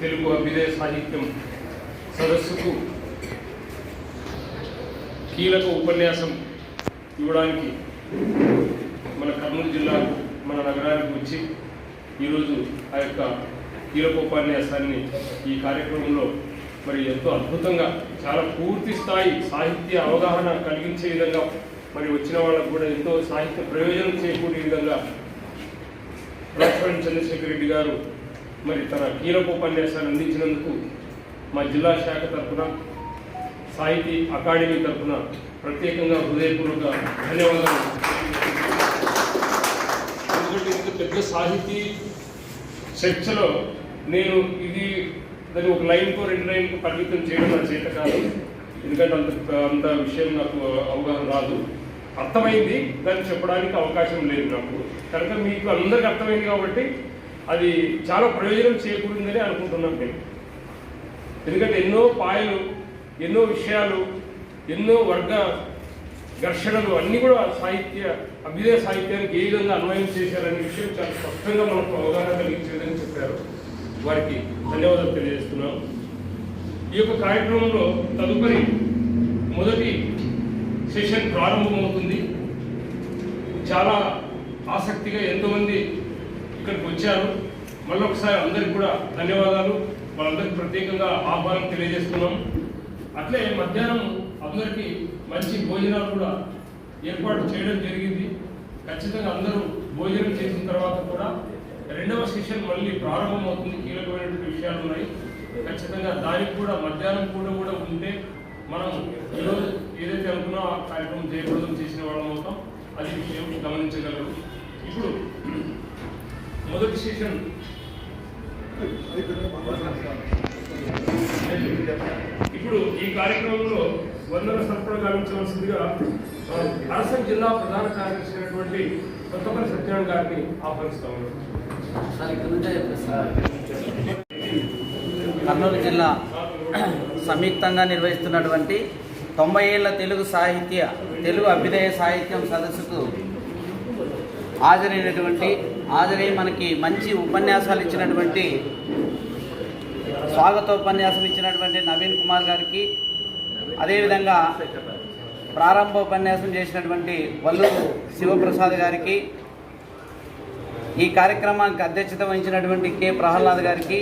తెలుగు అభ్యుదయ సాహిత్యం సదస్సుకు కీలక ఉపన్యాసం ఇవ్వడానికి మన కర్నూలు జిల్లాకు మన నగరానికి వచ్చి ఈరోజు ఆ యొక్క కీలక ఉపన్యాసాన్ని ఈ కార్యక్రమంలో మరి ఎంతో అద్భుతంగా చాలా పూర్తి స్థాయి సాహిత్య అవగాహన కలిగించే విధంగా మరి వచ్చిన వాళ్ళకు కూడా ఎంతో సాహిత్య ప్రయోజనం చేకూరే విధంగా రాజపాలెం చంద్రశేఖర్ రెడ్డి గారు మరి తన కీలక ఉపన్యాసాన్ని అందించినందుకు మా జిల్లా శాఖ తరఫున సాహితీ అకాడమీ తరఫున ప్రత్యేకంగా హృదయపూర్వక ధన్యవాదాలు. ఎందుకంటే ఇంత పెద్ద సాహితీ చర్చలో నేను దాన్ని ఒక లైన్కో 2 లైన్కో పరిమితం చేయడం నా చేత కాదు. ఎందుకంటే అంత విషయం నాకు అవగాహన రాదు. అర్థమైంది, దాన్ని చెప్పడానికి అవకాశం లేదు నాకు. కనుక మీకు అందరికీ అర్థమైంది కాబట్టి అది చాలా ప్రయోజనం చేకూరిందని అనుకుంటున్నాను నేను. ఎందుకంటే ఎన్నో పాయలు, ఎన్నో విషయాలు, ఎన్నో వర్గ ఘర్షణలు అన్నీ కూడా అభ్యుదయ సాహిత్యానికి ఏ విధంగా అన్వయం చేశారనే విషయం చాలా స్పష్టంగా మనకు అవగాహన కలిగించే విధంగా చెప్పారు. వారికి ధన్యవాదాలు తెలియజేస్తున్నాను. ఈ యొక్క కార్యక్రమంలో తదుపరి మొదటి సెషన్ ప్రారంభమవుతుంది. చాలా ఆసక్తిగా ఎంతోమంది ఇక్కడికి వచ్చారు. మళ్ళొకసారి అందరికి కూడా ధన్యవాదాలు. వాళ్ళందరికీ ప్రత్యేకంగా ఆహ్వానం తెలియజేస్తున్నాం. అట్లే మధ్యాహ్నం అందరికీ మంచి భోజనాలు కూడా ఏర్పాటు చేయడం జరిగింది. ఖచ్చితంగా అందరూ భోజనం చేసిన తర్వాత కూడా 2వ సెషన్ మళ్ళీ ప్రారంభమవుతుంది. కీలకమైనటువంటి విషయాలు ఉన్నాయి. ఖచ్చితంగా దానికి కూడా మధ్యాహ్నం కూడా ఉంటే మనం ఈరోజు ఏదైతే అనుకున్నా ఆ కార్యక్రమం జయప్రదం చేసిన వాళ్ళం అవుతాం. అది విషయం గమనించగలరు. ఇప్పుడు మొదటి సెషన్ ఇప్పుడు ఈ కార్యక్రమంలో వందన సరఫరా గావించవలసిందిగా అరసన్ జిల్లా ప్రధాన కార్యదర్శి అయినటువంటి కొత్తపల్లి సత్యనారాయణ గారిని ఆహ్వానిస్తాము. కర్నూలు జిల్లా సంయుక్తంగా నిర్వహిస్తున్నటువంటి 90 ఏళ్ల తెలుగు అభ్యుదయ సాహిత్యం సదస్సుకు హాజరై మనకి మంచి ఉపన్యాసాలు ఇచ్చినటువంటి స్వాగతోపన్యాసం ఇచ్చినటువంటి నవీన్ కుమార్ గారికి, అదేవిధంగా ప్రారంభోపన్యాసం చేసినటువంటి వల్లూరు శివప్రసాద్ గారికి, ఈ కార్యక్రమానికి అధ్యక్షత వహించినటువంటి కె ప్రహ్లాద్ గారికి,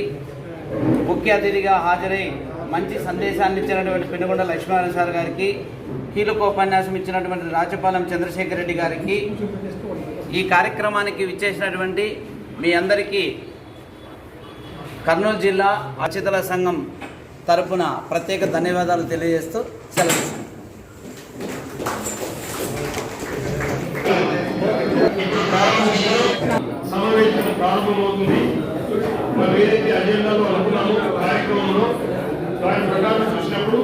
ముఖ్య అతిథిగా హాజరై మంచి సందేశాన్ని ఇచ్చినటువంటి పెనుగొండ లక్ష్మీనారాయణ సార్ గారికి, కీలకోపన్యాసం ఇచ్చినటువంటి రాజపాలెం చంద్రశేఖర్ రెడ్డి గారికి, ఈ కార్యక్రమానికి విచ్చేసినటువంటి మీ అందరికీ కర్నూలు జిల్లా అచితల సంఘం తరపున ప్రత్యేక ధన్యవాదాలు తెలియజేస్తూ సెలవు. సమావేశం ప్రారంభమవుతుంది. మనం ఏదైతే అజెండాలో అనుకున్నామో కార్యక్రమంలో దాని ప్రకారం చూసినప్పుడు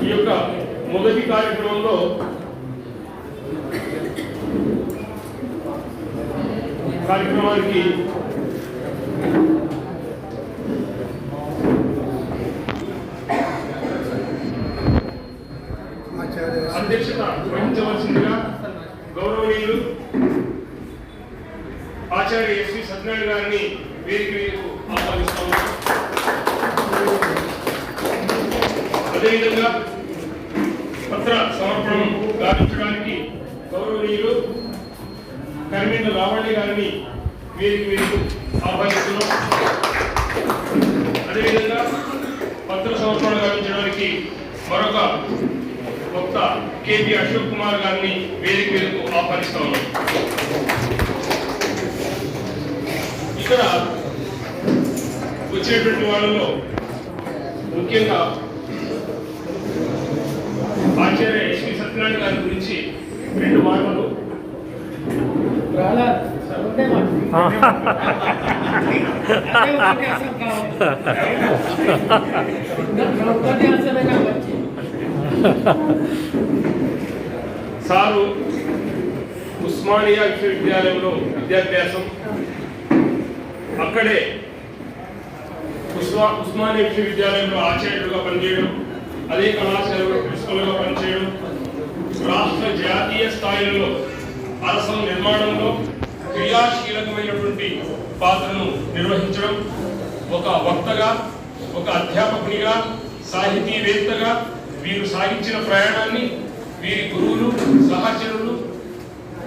ఈ యొక్క మొదటి కార్యక్రమంలో కార్యక్రమానికి అధ్యక్షత వహించవలసిందిగా గౌరవనీయులు ఆచార్య ఎస్వి సత్యనారాయణ గారిని వేదిక మీదకు ఆహ్వానిస్తాము. అదేవిధంగా పత్ర సమర్పణం గావించడానికి గౌరవనీయులు కరిమేంద్ర రావణి గారిని వేదిక మీదకు ఆహ్వానిస్తున్నాం. అదేవిధంగా పత్ర సమర్పణ గావించడానికి కేపీ అశోక్ కుమార్ గారిని వేదిక మీదకు ఆహ్వానిస్తా ఉన్నాం. ఇక్కడ వచ్చినటువంటి వాళ్ళలో ముఖ్యంగా ఆచార్య శ్రీ సత్యనారాయణ గారి గురించి 2 మాటలు. సారు ఉస్మానియా విశ్వవిద్యాలయంలో విద్యాభ్యాసం, అక్కడే ఉస్మానియా విశ్వవిద్యాలయంలో ఆచార్యులుగా పనిచేయడం, అదే కళాశాలలో ప్రిన్సిపల్గా పనిచేయడం, రాష్ట్ర జాతీయ స్థాయిలో అరసం నిర్మాణంలో క్రియాశీలకమైనటువంటి పాత్రను నిర్వహించడం, ఒక వక్తగా, ఒక అధ్యాపకునిగా, సాహితీవేత్తగా వీరు సాగించిన ప్రయాణాన్ని వీరి గురువులు, సహచరులు,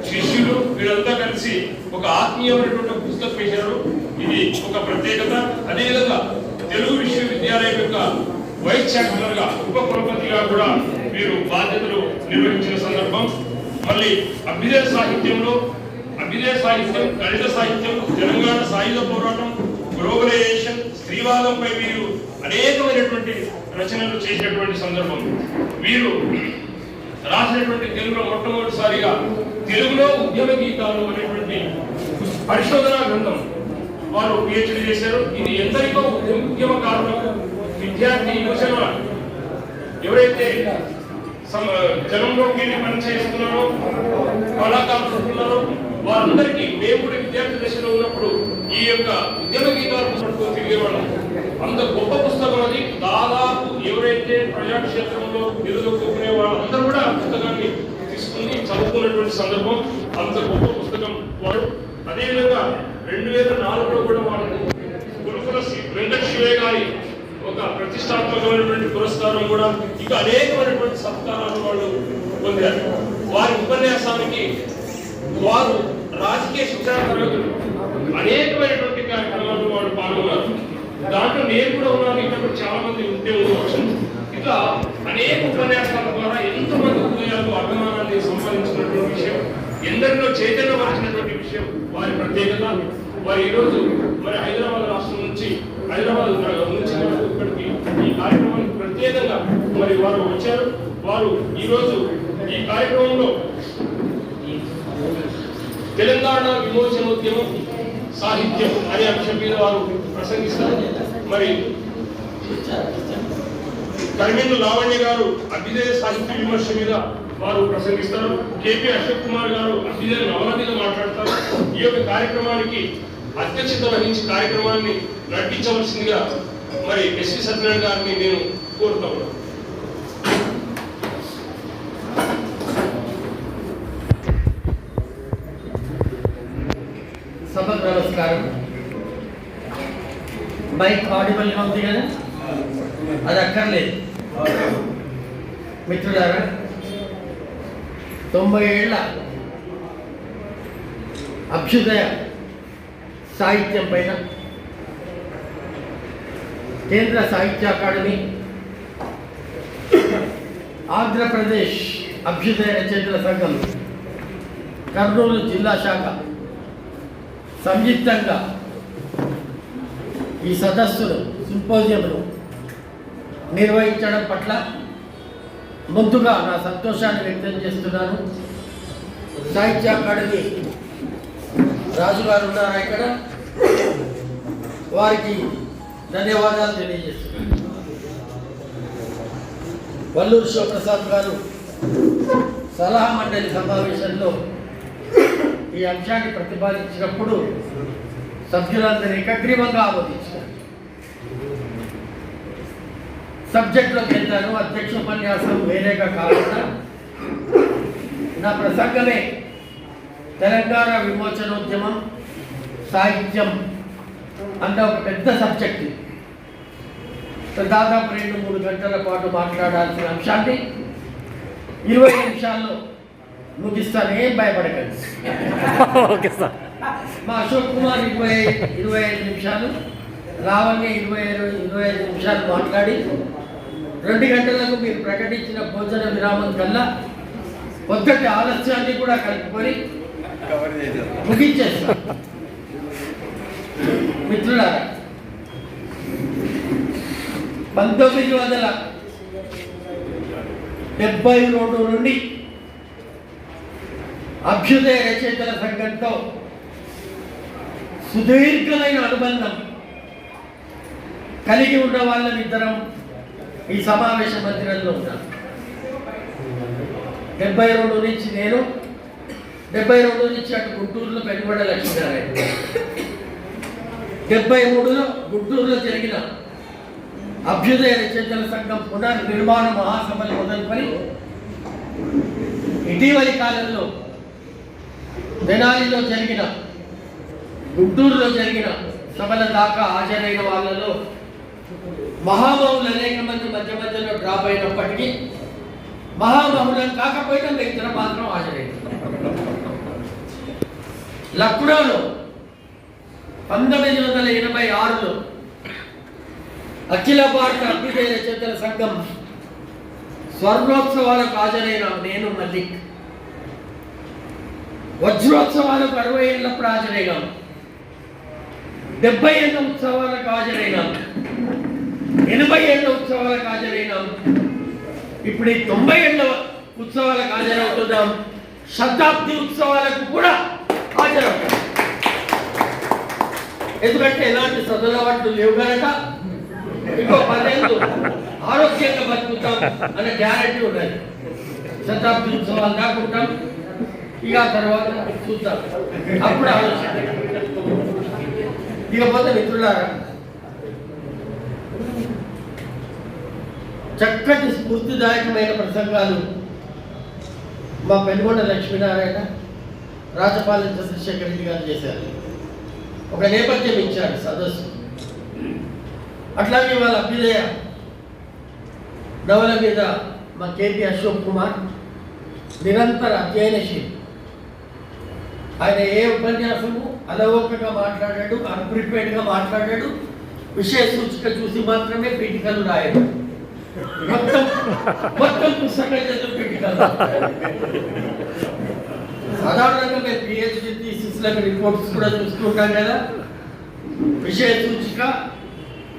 శిష్యులు వీరంతా కలిసి ఒక ఆత్మీయమైనటువంటి పుస్తకం వేశారు. ఇది ఒక ప్రత్యేకత. అదేవిధంగా తెలుగు విశ్వవిద్యాలయం యొక్క వైస్ ఛాన్సలర్ గా, ఉప కులపతిగా కూడా వీరు బాధ్యతలు నిర్వహించిన సందర్భం. మళ్ళీ అభ్యుదయ సాహిత్యం, దళిత సాహిత్యం, తెలంగాణ సాయుధ పోరాటం, గ్లోబలైజేషన్, స్త్రీవాదంపై వీరు అనేకమైనటువంటి రచనలు చేసినటువంటి సందర్భం. వీరు రాసినటువంటి తెలుగులో మొట్టమొదటిసారిగా తెలుగులో ఉద్యమ గీతాలు అనేటువంటి పరిశోధనా గ్రంథం వారు PhD చేశారు. ఇది ఎందరికో ఉద్యమకారులకు, విద్యార్థి యువజన ఎవరైతే జనంలోకి పనిచేస్తున్నారో, కళాకారులు ఉంటున్నారో వారందరికీ మేము కూడా విద్యార్థి దశలో ఉన్నప్పుడు ఈ యొక్క ఉద్యమ గీతాలు పుస్తకం తిరిగేవాళ్ళం. అంత గొప్ప పుస్తకం అది. దాదాపు ఎవరైతే ప్రజాక్షేత్రంలో ఎదుర్కొనే వాళ్ళందరూ కూడా ఆ పుస్తకాన్ని తీసుకుని చదువుకున్నటువంటి సందర్భం. అంత గొప్ప పుస్తకం వాడు. అదేవిధంగా 2004లో కూడా వాళ్ళకు గురుకుల వెంకట శివయ్య గారి ఒక ప్రతిష్టాత్మకమైనటువంటి పురస్కారం కూడా, ఇక అనేకమైనటువంటి సత్కారాలు వాళ్ళు పొందారు. వారి ఉపన్యాసానికి వారు రాజకీయ శిక్షణ తరగతులు, అనేకమైనటువంటి కార్యక్రమాలు వాళ్ళు పాల్గొన్నారు. దాంట్లో నేను కూడా ఉన్నాను, ఇక్కడ చాలా మంది ఉంటే ఉండవచ్చు. ఇట్లా అనేక ఉపన్యాసాల ద్వారా ఎంతోమంది హృదయాలకు అభిమానాన్ని సంపాదించినటువంటి విషయం, ఎందరిలో చైతన్యపరిచినటువంటి విషయం వారి ప్రత్యేకత. వారు ఈరోజు మరి హైదరాబాద్ రాష్ట్రం నుంచి, హైదరాబాద్ నుంచి ఇక్కడికి ఈ కార్యక్రమానికి ప్రత్యేకంగా మరి వారు వచ్చారు. వారు ఈరోజు ఈ కార్యక్రమంలో తెలంగాణ విమోచనోద్యమం సాహిత్యం అనే అంశం మీద వారు ప్రసంగిస్తారు. మరి కర్మేంద్ర లావణ్య గారు అభ్యుదయ సాహిత్య విమర్శ మీద వారు ప్రసంగిస్తారు. కేపీ అశోక్ కుమార్ గారు అభ్యుదయ నవల మీద మాట్లాడతారు. ఈ యొక్క కార్యక్రమానికి అధ్యక్షత వహించి కార్యక్రమాన్ని నడిపించవలసిందిగా మరి ఎస్వి సత్యనారాయణ గారిని నేను కోరుతా ఉన్నాను. సభకు నమస్కారం. మైక్ ఆడిబుల్గా ఉంది కదా, అది అక్కర్లేదు. మిత్రులారా, 90 ఏళ్ల అభ్యుదయ సాహిత్యం పైన కేంద్ర సాహిత్య అకాడమీ, ఆంధ్రప్రదేశ్ అభ్యుదయ రచయితల సంఘం, కర్నూలు జిల్లా శాఖ సంయుక్తంగా ఈ సదస్సును, సింపోజియంను నిర్వహించడం పట్ల ముందుగా నా సంతోషాన్ని వ్యక్తం చేస్తున్నాను. సాహిత్య అకాడమీ రాజు గారు ఉన్నారా ఇక్కడ, వారికి ధన్యవాదాలు తెలియజేస్తున్నాను. వల్లూరు శివప్రసాద్ గారు సలహా మండలి సమావేశంలో ఈ అంశాన్ని ప్రతిపాదించినప్పుడు సభ్యులందరూ ఏకగ్రీవంగా ఆమోదించారు. సబ్జెక్టులోకి వెళ్తాను. అధ్యక్ష ఉపన్యాసం వేరేగా కాకుండా నా ప్రసంగమే తెలంగాణ విమోచనోద్యమం సాహిత్యం అన్న ఒక పెద్ద సబ్జెక్ట్. దాదాపు 2-3 గంటల పాటు మాట్లాడాల్సిన అంశాన్ని 20 నిమిషాల్లో ముగిస్తాను. ఏం భయపడకండి. Okay sir. మా అశోక్ కుమార్ 25 నిమిషాలు, లావణ్య 25 నిమిషాలు మాట్లాడి 2 గంటలకు మీరు ప్రకటించిన భోజన విరామం కల్లా పొద్దుటి ఆలస్యాన్ని కూడా కలుపుకొని ముగించేస్తాం. మిత్రులారా, 1972 నుండి అభ్యుదయ రచయితల సంఘంతో సుదీర్ఘమైన అనుబంధం కలిగి ఉన్న వాళ్ళమిద్దరం ఈ సమావేశ మందిరంలో ఉన్నాం. 72 నుంచి నేను, 72 నుంచి అటు గుంటూరులో పెనుగొండ లక్ష్మీనారాయణ, 73లో గుంటూరులో జరిగిన అభ్యుదయ రచయితల సంఘం పునర్నిర్మాణ మహాసభలు మొదలుకొని ఇటీవలి కాలంలో తెనాలిలో జరిగిన, గుంటూరులో జరిగిన సభల దాకా హాజరైన వాళ్ళలో మహామహులు అనేక మంది మధ్య మధ్యలో డ్రాప్ అయినప్పటికీ మహామహులం కాకపోయినా ఇద్దరు మాత్రం హాజరైంది. లక్నోలో 1986లో అఖిల భారత అభ్యుదయ రచయితల సంఘం స్వర్ణోత్సవాలకు హాజరైన నేను మల్లిక్, వజ్రోత్సవాలకు 60 ఏళ్ళప్పుడు హాజరైనాం, 70 ఏళ్ళ ఉత్సవాలకు హాజరైనాం, 80 ఏళ్ళ ఉత్సవాలకు హాజరైనాం, ఇప్పుడు ఈ 90 ఏళ్ళ ఉత్సవాలకు హాజరవుతున్నాం, శతాబ్ది ఉత్సవాలకు కూడా హాజరవుతాం. ఎందుకంటే ఎలాంటి సదలవాట్లు లేవు కనుక ఇంకో 10 ఏళ్ళు ఆరోగ్యంగా బతుకుతాం అనే గ్యారెంటీ ఉన్నది. శతాబ్ది ఉత్సవాలు దాకుంటాం, ఇక తర్వాత చూద్దాం, అప్పుడు ఆలోచించాలి. ఇకపోతే మిత్రులారా, చక్కటి స్ఫూర్తిదాయకమైన ప్రసంగాలు మా పెనుగొండ లక్ష్మీనారాయణ, రాజపాలెం చంద్రశేఖర్ రెడ్డి గారు చేశారు. ఒక నేపథ్యం ఇచ్చారు సదస్సు. అట్లాగే వాళ్ళ అభ్యుదయ నవల మీద మా కేపీ అశోక్ కుమార్ నిరంతర అధ్యయనశీలి. ఆయన ఏ ఉపన్యాసము అలవోకగా మాట్లాడాడు, అన్ప్రిపేర్డ్గా మాట్లాడాడు, విషయ సూచిక చూసి మాత్రమే పీఠికలు రాయడు. మొత్తం పుస్తకం చదువు పీఠికలు. సాధారణంగా మేము పిహెచ్డి థీసిస్లకు రిపోర్ట్స్ కూడా చూస్తుంటాం కదా. విషయ సూచిక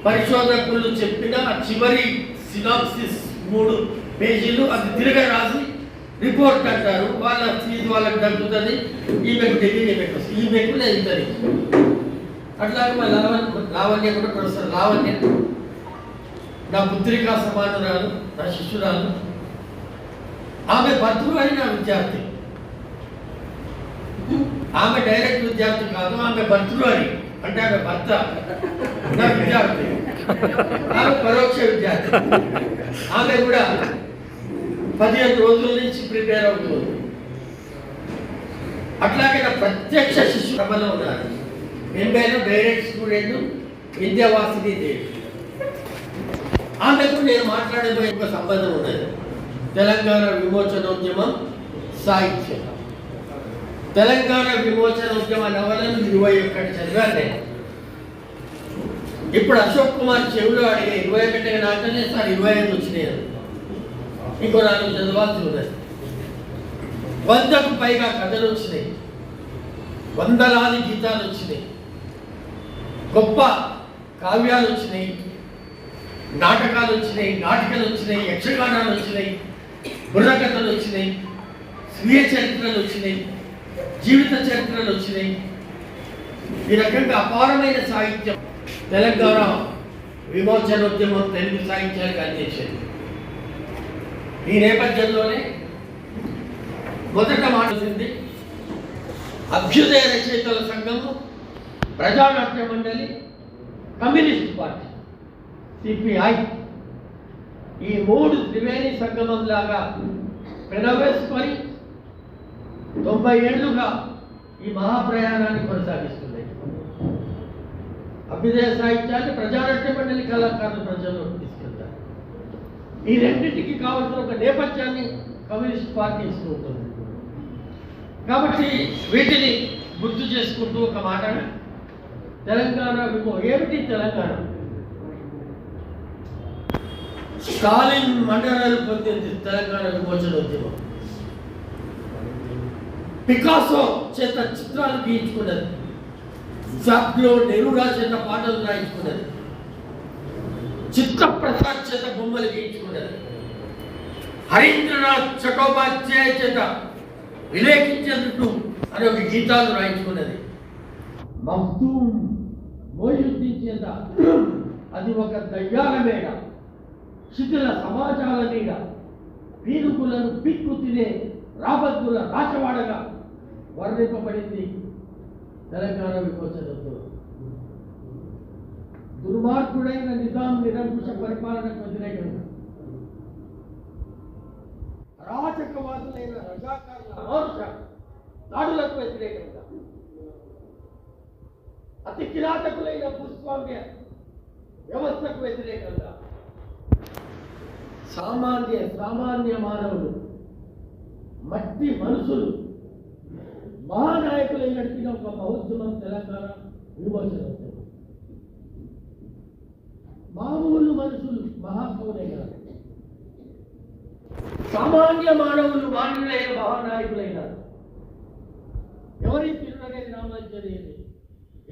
పరిశోధకులు చెప్పిన చివరి సినాప్సిస్ 3 పేజీలు అది తిరిగి రాసి రిపోర్ట్ అంటారు. వాళ్ళ ఫీజు వాళ్ళకి తగ్గుతుంది, ఈమెకు డిగ్రీ ఈమెకు అవుతుంది. అట్లాగే మా లావణ్య కూడా ప్రొఫెసర్ లావణ్య నా పుత్రికా సమానురాలు, నా శిష్యురాలు. ఆమె భర్తలు అని నా విద్యార్థి. ఆమె డైరెక్ట్ విద్యార్థి కాదు, ఆమె భర్తలు అని అంటే ఆమె భర్త నా విద్యార్థి, ఆమె పరోక్ష విద్యార్థి. ఆమె కూడా 15 రోజుల నుంచి ప్రిపేర్ అవుతుంది. అట్లాగే నా ప్రత్యక్ష శిష్యు సభలో ఉన్నారు. ఎంబైలో డైరెక్ట్ స్టూడెంట్ విద్యావాసిని దేవి. ఆమెకు నేను మాట్లాడబోయే ఒక సంబంధం ఉన్నది. తెలంగాణ విమోచనోద్యమం సాహిత్యం. తెలంగాణ విమోచనోద్యమ నవలను 21 చదివాను నేను. ఇప్పుడు అశోక్ కుమార్ చెవిలో అడిగే 21 నాకనే సార్ 25 వచ్చినాయి, ఇంకో 4 చదవాల్సి ఉన్నది. 100కు పైగా కథలు వచ్చినాయి, వందలాది గీతాలు వచ్చినాయి, గొప్ప కావ్యాలు వచ్చినాయి, నాటకాలు వచ్చినాయి, నాటికలు వచ్చినాయి, యక్షగానాలు వచ్చినాయి, బుర్రకథలు వచ్చినాయి, స్వీయ చరిత్రలు వచ్చినాయి, జీవిత చరిత్రలు వచ్చినాయి. ఈ రకంగా అపారమైన సాహిత్యం తెలంగాణ విమోచనోద్యమం తెలుగు సాహిత్యానికి అందించింది. ఈ నేపథ్యంలోనే మొదట మాట్లాడింది అభ్యుదయ రచయితల సంఘము, ప్రజానాట్య మండలి, కమ్యూనిస్ట్ పార్టీ సిపిఐ ఈ 3 త్రివేణి సంగమం లాగా పెనవేసుకొని 90 ఏళ్లుగా ఈ మహాప్రయాణాన్ని కొనసాగిస్తున్నాయి. అభ్యుదయ సాహిత్యాన్ని ప్రజానాట్య మండలి కళాకారులు ప్రజల్లోకి తీసుకెళ్తారు. ఈ రెండింటికి కావాల్సిన ఒక నేపథ్యాన్ని కమ్యూనిస్ట్ పార్టీ ఇస్తూ ఉంటుంది. కాబట్టి వీటిని గుర్తు చేసుకుంటూ ఒక మాట, తెలంగాణ ఏమిటి తెలంగాణ? స్టాలిన్ మండలాలు పొందింది తెలంగాణ విమోచనోద్యమం. పికాసో చేత చిత్రాలు గీయించుకున్నది, జాబ్లో నెహ్రూరా చేత పాటలు రాయించుకున్నది, చిత్రప్రసాద్ చేత బొమ్మలు గీయించుకున్నది, హరీంద్రనాథ్ చటోపాధ్యాయ చేత విలేఖించేందుకు అని ఒక గీతాలు రాయించుకున్నది, మఖ్దూమ్ మొయినుద్దీన్ చేత అది ఒక దయ్యాల మేడ, శిథిల సమాజాల నీడ, పీనుకులను పిక్కు తినే రాబద్దుల రాచవాడగా వర్ణింపబడింది తెలంగాణ విమోచనంతో. దుర్మార్గుడైన నిజాం నిరంకుశ పరిపాలనకు వ్యతిరేకంగా, అరాచకవాదులైన రజాకారుల అమానుష దాడులకు వ్యతిరేకంగా, అతి కిరాతకులైన భూస్వామ్య వ్యవస్థకు వ్యతిరేకంగా సామాన్య మానవులు, మట్టి మనుషులు, మహానాయకులు నడిపిన ఒక మహోద్యమం తెలంగాణ విమోచన. మామూలు మనుషులు మహాకవులే కాదు, సామాన్య మానవులు మాన్యులైన మహానాయకులైనారు. ఎవరి తిరునగరి రామాంజనేయులు,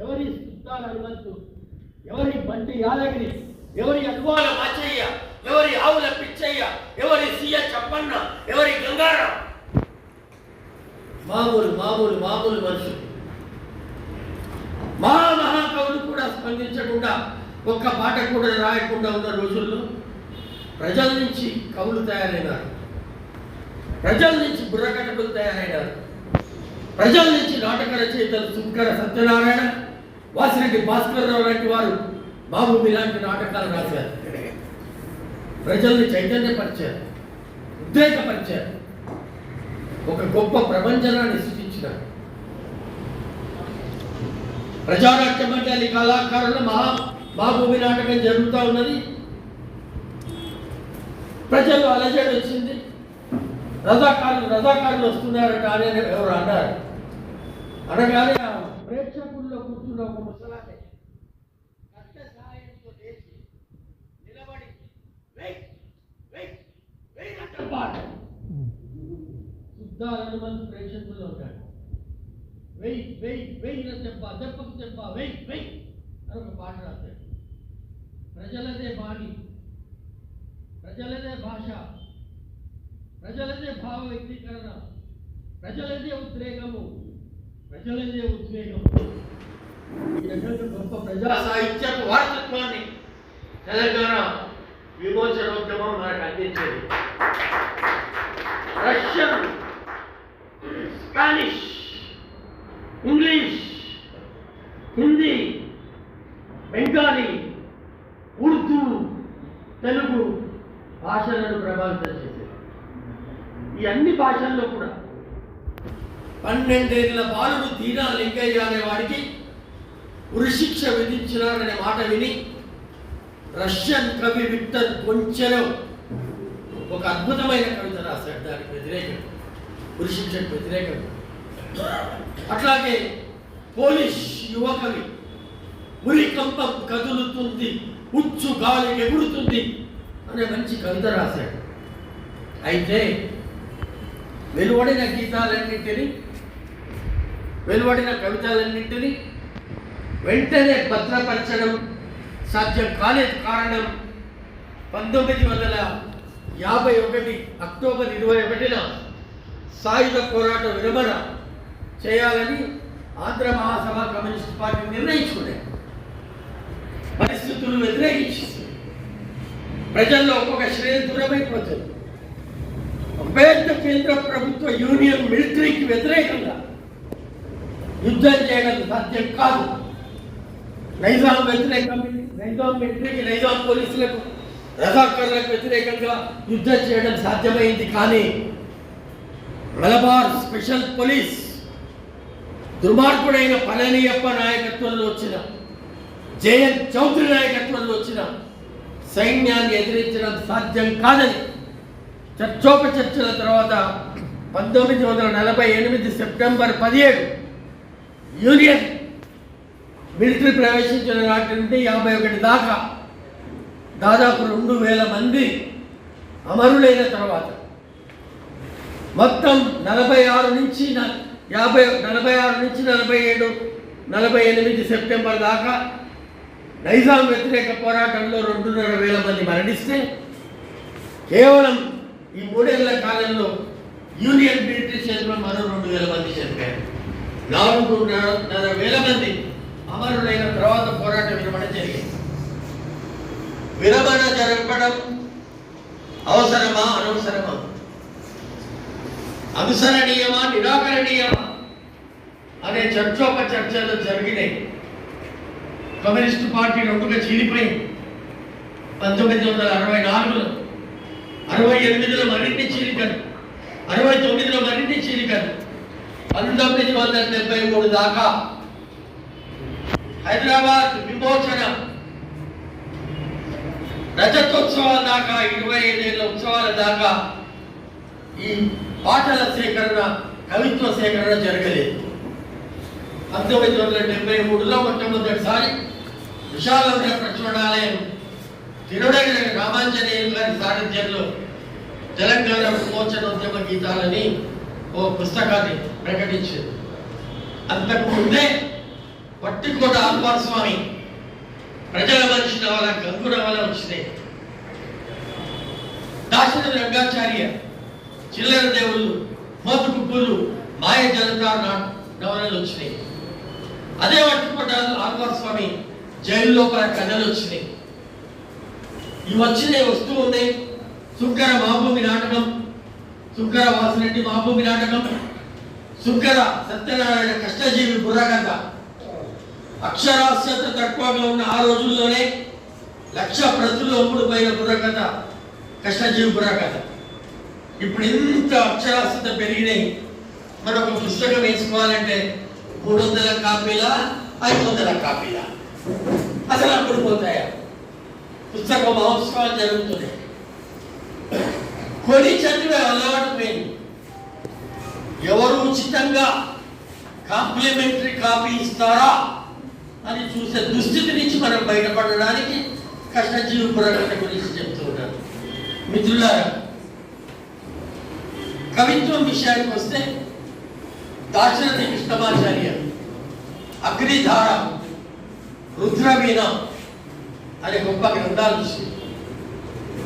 ఎవరి సుత్తాల హనుమంతు, ఎవరి బండి యాదగిరి, ఎవరి అద్వాల మాచయ్య, ఎవరి ఆవుల పిచ్చయ్య, ఎవరి సీయ చప్పన్న, ఎవరి గంగారాం. మామూలు మనుషులు. మహాకవులు కూడా స్పందించకుండా, ఒక్క పాట కూడా రాయకుండా ఉన్న రోజుల్లో ప్రజల నుంచి కవులు తయారైనారు, ప్రజల నుంచి బుర్రకథకులు తయారైనారు, ప్రజల నుంచి నాటక రచయితలు సుంకర సత్యనారాయణ, వాసిరెడ్డి భాస్కర్రావు లాంటి వారు బాబు ఇలాంటి నాటకాలు రాశారు. ప్రజల్ని చైతన్యపరిచారు, ఉద్రేకపరిచారు, ఒక గొప్ప ప్రపంచనాన్ని సృష్టించినారు. ప్రజానాట్య మండలి కళాకారుల మహాభూమి నాటకం జరుగుతూ ఉన్నది. ప్రజలు అలజడి వచ్చింది. రజాకారులు వస్తున్నారట అని ఎవరు అన్నారు. అనగానే ప్రేక్షకుల్లో కూర్చున్న ఒక ముసలానే కష్ట సహాయంతో లేచి నిలబడి శుద్ధాల హనుమంతు ప్రేక్షకుల్లో ఉంటాడు. వెయ్యి దెబ్బకు దెబ్బ వెయ్యి అని ఒక పాట రాశాడు. ప్రజలదే బాణి, ప్రజలదే భాష, ప్రజలదే భావ వ్యక్తీకరణ, ప్రజలదే ఉద్రేకము, ప్రజలదే ఉద్వేగం. ఈ రకంగా గొప్ప ప్రజా సాహిత్యపు వారసత్వాన్ని తెలంగాణ విమోచనోద్యమం మనకు అందించేది. Russian, Spanish, English, Hindi, Bengali, Urdu, Telugu భాషలను ప్రభావితం చేశారు. ఈ అన్ని భాషల్లో కూడా 12 ఏళ్ల బాలుడు దీనా లింగయ్య అనే వాడికి ఉరిశిక్ష విధించినారనే మాట విని రష్యన్ కవి విక్టర్ గొంచెలో ఒక అద్భుతమైన కవిత రాశాడు. దానికి వ్యతిరేకంగా, ఉరిశిక్షకు వ్యతిరేకంగా. అట్లాగే పోలిష్ యువకవి ఉరికంపం కదులుతుంది, ఉచ్చు గాలికి ఎగురుతుంది అనే మంచి కవిత రాశాడు. అయితే వెలువడిన గీతాలన్నింటినీ, వెలువడిన కవితలన్నింటినీ వెంటనే భద్రపరచడం సాధ్యం కాలేదు. కారణం 1951 అక్టోబర్ 21న సాయుధ పోరాట విరమణ చేయాలని ఆంధ్ర మహాసభ కమ్యూనిస్ట్ పార్టీ నిర్ణయించుకున్నాయి. పరిస్థితులు వ్యతిరేకించి ప్రజల్లో ఒక్కొక్క శ్రేణి దూరమైపోతుంది. పెద్ద కేంద్ర ప్రభుత్వ యూనియన్ మిలిటరీకి వ్యతిరేకంగా యుద్ధం చేయడం సాధ్యం కాదు. నైజాం మిలిటరీకి, నైజాం పోలీసులకు, రజాకర్లకు వ్యతిరేకంగా యుద్ధం చేయడం సాధ్యమైంది. కానీ మలబార్ స్పెషల్ పోలీస్ దుర్మార్గుడైన పళనియప్ప నాయకత్వంలో వచ్చిన, జయంత్ చౌదరి నాయకత్వంలో వచ్చిన సైన్యాన్ని ఎదిరించడం సాధ్యం కాదని చర్చోపచర్చల తర్వాత 1948 సెప్టెంబర్ 17 యూనియన్ మిలిటరీ ప్రవేశించిన నాటి నుండి 51 దాకా దాదాపు 2000 మంది అమరులైన తర్వాత మొత్తం 46 నుంచి 46 నుంచి 47, 48 సెప్టెంబర్ దాకా నైజాం వ్యతిరేక పోరాటంలో 2,500 మంది మరణిస్తే కేవలం ఈ 3 ఏళ్ల కాలంలో యూనియన్ బ్రిటిష్ చేతిలో మరో 2,000 మంది చనిపోయారు. 4,500 మంది అమరులైన తర్వాత పోరాట విరమణ జరిగింది. విరమణ జరపడం అవసరమా అనవసరమా, అనుసరణీయమా నిరాకరణీయమా అనే చర్చోపచర్చలు జరిగినాయి. Communist party 2గా చీలిపోయింది. 1964లో, 68లో మరిన్ని చీలికలు, 69లో మరిన్ని చీలికలు, 1973 దాకా హైదరాబాద్ విమోచన రజతోత్సవాల దాకా, 25 ఏళ్ళ ఉత్సవాల దాకా ఈ పాటల సేకరణ, కవిత్వ సేకరణ జరగలేదు. 1973లో మొట్టమొదటిసారి విశాలంగా ప్రచురణాలయం తిరుడగిన రామాంజనేయులు గారి సారథ్యంలో తెలంగాణ విమోచనోద్యమ గీతాలని ఓ పుస్తకాన్ని ప్రకటించింది. అంతకు ముందే వట్టికోట ఆల్వార్ స్వామి ప్రజల మనిషి నవల, గంగు నవల వచ్చినాయి. దాశరథి రంగాచార్య చిల్లర దేవుళ్ళు, మోతుకుప్పులు, మాయ జనతా నవలలు వచ్చినాయి. అదే వట్టికోట ఆల్వార్ స్వామి జైలు లోపల కథలు వచ్చినాయి. ఇవి వచ్చినాయి, వస్తూ ఉన్నాయి. సుంకర మహాభూమి నాటకం, సుంకర వాసిరెడ్డి మహాభూమి నాటకం, సుంకర సత్యనారాయణ కష్టజీవి బుర్రకథ. అక్షరాస్యత తక్కువగా ఉన్న ఆ రోజుల్లోనే 1,00,000 ప్రతులు అమ్ముడుపోయిన బుర్రకథ కష్టజీవి బుర్రకథ. ఇప్పుడు ఇంత అక్షరాస్యత పెరిగినాయి. మరొక పుస్తకం వేసుకోవాలంటే 300 కాపీలా, 500 కాపీలా, అసలు అప్పుడు పోతాయా? పుస్తక మహోత్సవాలు జరుగుతున్నాయి. కొని చదివే అలవాటు పోయింది. ఎవరు ఉచితంగా కాంప్లిమెంటరీ కాపీ ఇస్తారా అని చూసే దుస్థితి నుంచి మనం బయటపడడానికి కష్టజీవి బుర్రకథ గురించి చెప్తూ ఉన్నాను. మిత్రులారా, కవిత్వం విషయానికి వస్తే దాశరథి కృష్ణమాచార్య అగ్నిధార, రుద్రవీణ అనే గొప్ప గ్రంథాలు చూసి,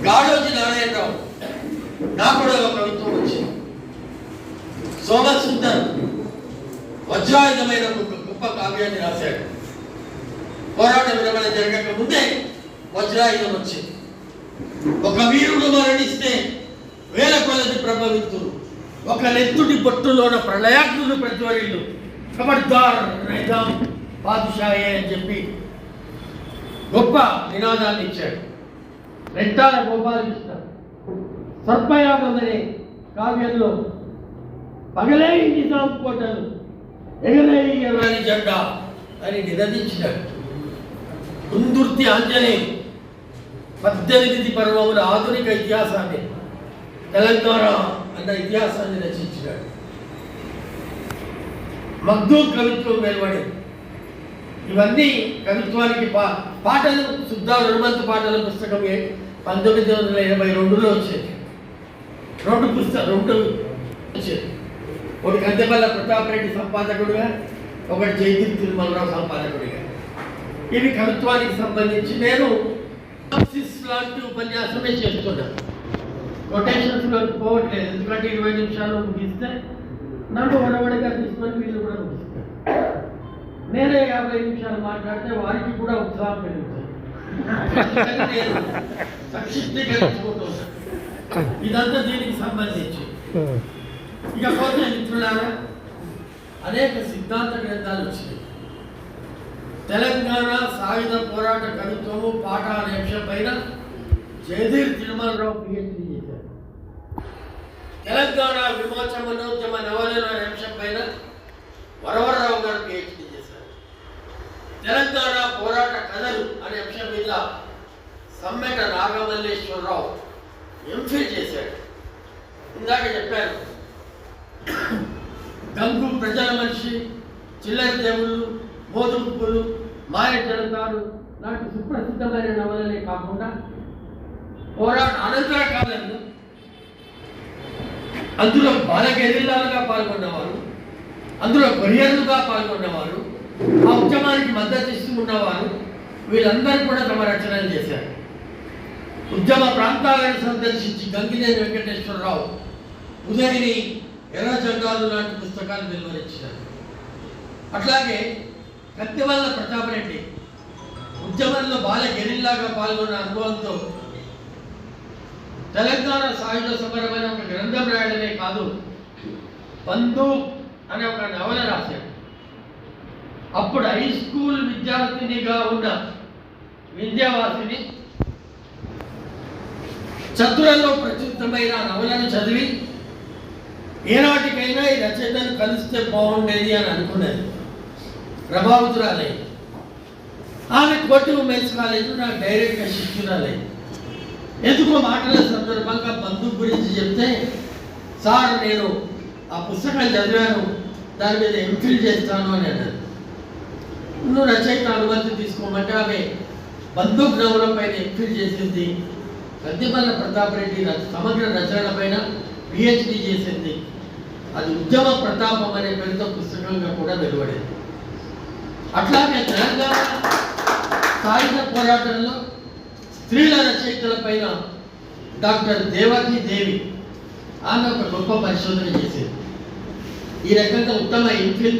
గాడోజీ నారాయణరావు నాకు కూడా ఒక కవిత్వం వచ్చింది. సోమసుందర్ వజ్రాయుధమైన ఒక గొప్ప కావ్యాన్ని రాశాడు. పోరాట విరమణ జరగక ముందే వజ్రాయుధం వచ్చింది. ఒక వీరుడు మరణిస్తే 1000 కొలది ప్రభవితులు, ఒక నెత్తుడి బొట్టులోన ప్రళయాగ్నులు ప్రజ్వరిల్లు, ఖబర్దార్ నైజాం బాదుషాయే అని చెప్పి గొప్ప నినాదాన్ని ఇచ్చాడు. రెట్టాల గోపాలకృష్ణ సర్పయాగం అనే కావ్యంలో పగలే నిజాం కోటలు, ఎగలే ఎర్రని జెండా అని నినదించినాడు. కుందుర్తి ఆంజనేయులు 18 పర్వముల ఆధునిక ఇతిహాసాన్ని, తెలంగాణ అన్న ఇతిహాసాన్ని రచించినాడు. మగ్దూమ్ కవిత్వం వెలువడింది. ఇవన్నీ కవిత్వానికి పాటలు, శుద్ధ హనుమంతు పాటల పుస్తకం 1982లో వచ్చేది. 2 వచ్చేది. ఒకటి కందెపల్ల ప్రతాప్ రెడ్డి సంపాదకుడిగా, ఒకటి జైదీప్ తిరుమలరావు సంపాదకుడిగా. ఇవి కవిత్వానికి సంబంధించి నేను లాంటి ఉపన్యాసమే చేస్తున్నాను. కొటేషన్స్లో పోవట్లేదు, ఎందుకంటే 20 నిమిషాల్లో ముగిస్తే నన్ను వడవడిగా తీసుకొని వీళ్ళు కూడా ముగిస్తారు. నేనే 50 నిమిషాలు మాట్లాడితే వారికి కూడా ఉత్సాహం పెరుగుతుంది. నేను సంక్షిప్తీకరించుకుంటున్నాను. ఇదంతా దీనికి సంబంధించి. ఇకపోతే మిత్రులారా, అనేక సిద్ధాంత గ్రంథాలు వచ్చినాయి. తెలంగాణ సాయుధ పోరాట కవిత్వము, పాట అనే అంశం పైన జయధీర్ తిరుమలరావు PhD చేశారు. తెలంగాణ విమోచనోద్యమ నవలలు అనే అంశం పైన వరవరరావు గారు PhD చేశారు. తెలంగాణ పోరాట కథలు అనే అంశం మీద సమ్మెట నాగమల్లేశ్వరరావు MPhil చేశాడు. ఇందాక చెప్పారు, గంగు ప్రజల మనిషి, చిల్లర దేవుళ్ళు, మోదుగుప్పులు, మాయ జనతాలు లాంటి సుప్రసిద్ధమైన నవలలే కాకుండా పోరాట అనంతర కాలంలో అందులో బాలగెరిల్లాలుగా పాల్గొన్నవారు, అందులో కొరియర్లుగా పాల్గొన్నవారు, ఆ ఉద్యమానికి మద్దతు ఇస్తూ ఉన్నవారు, వీళ్ళందరూ కూడా తమ రచనలు చేశారు. ఉద్యమ ప్రాంతాలను సందర్శించి గంగినేని వెంకటేశ్వరరావు ఉదయని ఎర్ర జెండాలు లాంటి పుస్తకాలు వెలువరించారు. అట్లాగే కత్తివల్ల ప్రతాపరెడ్డి ఉద్యమంలో బాల గెరిల్లాగా పాల్గొన్న అనుభవంతో తెలంగాణ సాయుధ సమరమైన ఒక గ్రంథం రాయడమే కాదు, బందూక్ అనే ఒక నవల రాశాడు. అప్పుడు హై స్కూల్ విద్యార్థినిగా ఉన్న విద్యావాసిని చతురంలో ప్రచురితమైన నవలను చదివి ఏనాటికైనా ఈ రచయితను కలిస్తే బాగుండేది అని అనుకున్నది. ప్రభావితురాలే. ఆమె కోటి ఉమెన్స్ కాలేజ్ నాకు డైరెక్ట్గా శిష్యురాలే. ఎందుకో మాటల సందర్భంగా బంధువు గురించి చెప్తే, సార్ నేను ఆ పుస్తకం చదివాను, దాని మీద ఎంఫిల్ చేస్తాను అని అన్నది. నువ్వు రచయిత అనుమతి తీసుకోమంటే ఆమె బంధువు నవల పైన ఎంఫిల్ చేసింది. కత్తివల్ల ప్రతాపరెడ్డి సమగ్ర రచనల పైన పిహెచ్డి చేసింది. అది ఉద్యమ ప్రతాపం అనే పేరుతో పుస్తకంగా కూడా వెలువడింది. అట్లాగే తెలంగాణ సాయుధ పోరాటంలో స్త్రీల రచయితల పైన డాక్టర్ దేవకి దేవి ఆమె ఒక గొప్ప పరిశోధన చేసింది. ఈ రకంగా ఉత్తమ ఎంఫిల్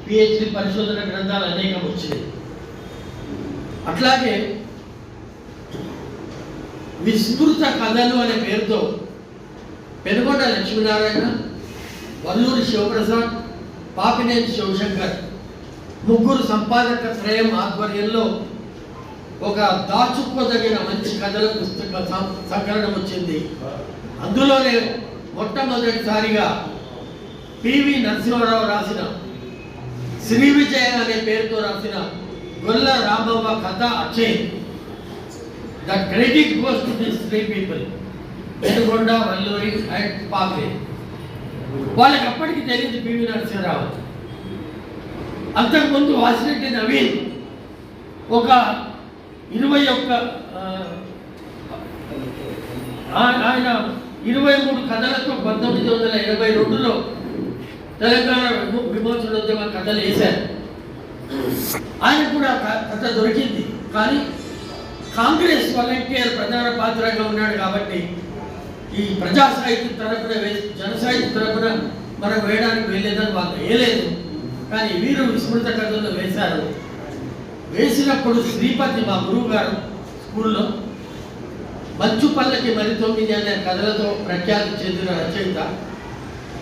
పిహెచ్డి పరిశోధన గ్రంథాలు అనేకం వచ్చినాయి. అట్లాగే విస్మృత కథలు అనే పేరుతో పెనుగొండ లక్ష్మీనారాయణ, వల్లూరి శివప్రసాద్, పాపినేని శివశంకర్ ముగ్గురు సంపాదక త్రయం ఆధ్వర్యంలో ఒక దాచుకోదగిన మంచి కథల పుస్తక సంకలనం వచ్చింది. అందులోనే మొట్టమొదటిసారిగా పివి నరసింహారావు రాసిన శ్రీ విజయ అనే పేరుతో రాసిన గొల్ల రామవ్వ కథ అచ్చే. The credit goes to these three people, Penugonda, Valluri and పాపే. వాళ్ళకి అప్పటికి తెలియదు పివి నరసింహారావు. అంతకుముందు వాసిరెడ్డి నవీన్ ఒక 21 ఆయన 23 కథలతో 1982లో తెలంగాణ విమోచనోద్యమ కథలు వేశారు. ఆయన కూడా కథ దొరికింది. కానీ కాంగ్రెస్ వాలంటీర్ ప్రధాన పాత్రగా ఉన్నాడు కాబట్టి ఈ ప్రజా సాహిత్యం తరపున జన సాహిత్యం తరపున మనం వేయడానికి వెళ్ళేదని వాళ్ళు వేయలేదు. కానీ వీరు విస్మృత కథలు వేశారు. వేసినప్పుడు శ్రీపతి మా గురువు గారు స్కూల్లో మంచు పల్లకి మరి 9 అనే కథలతో ప్రఖ్యాతి చెందిన రచయిత.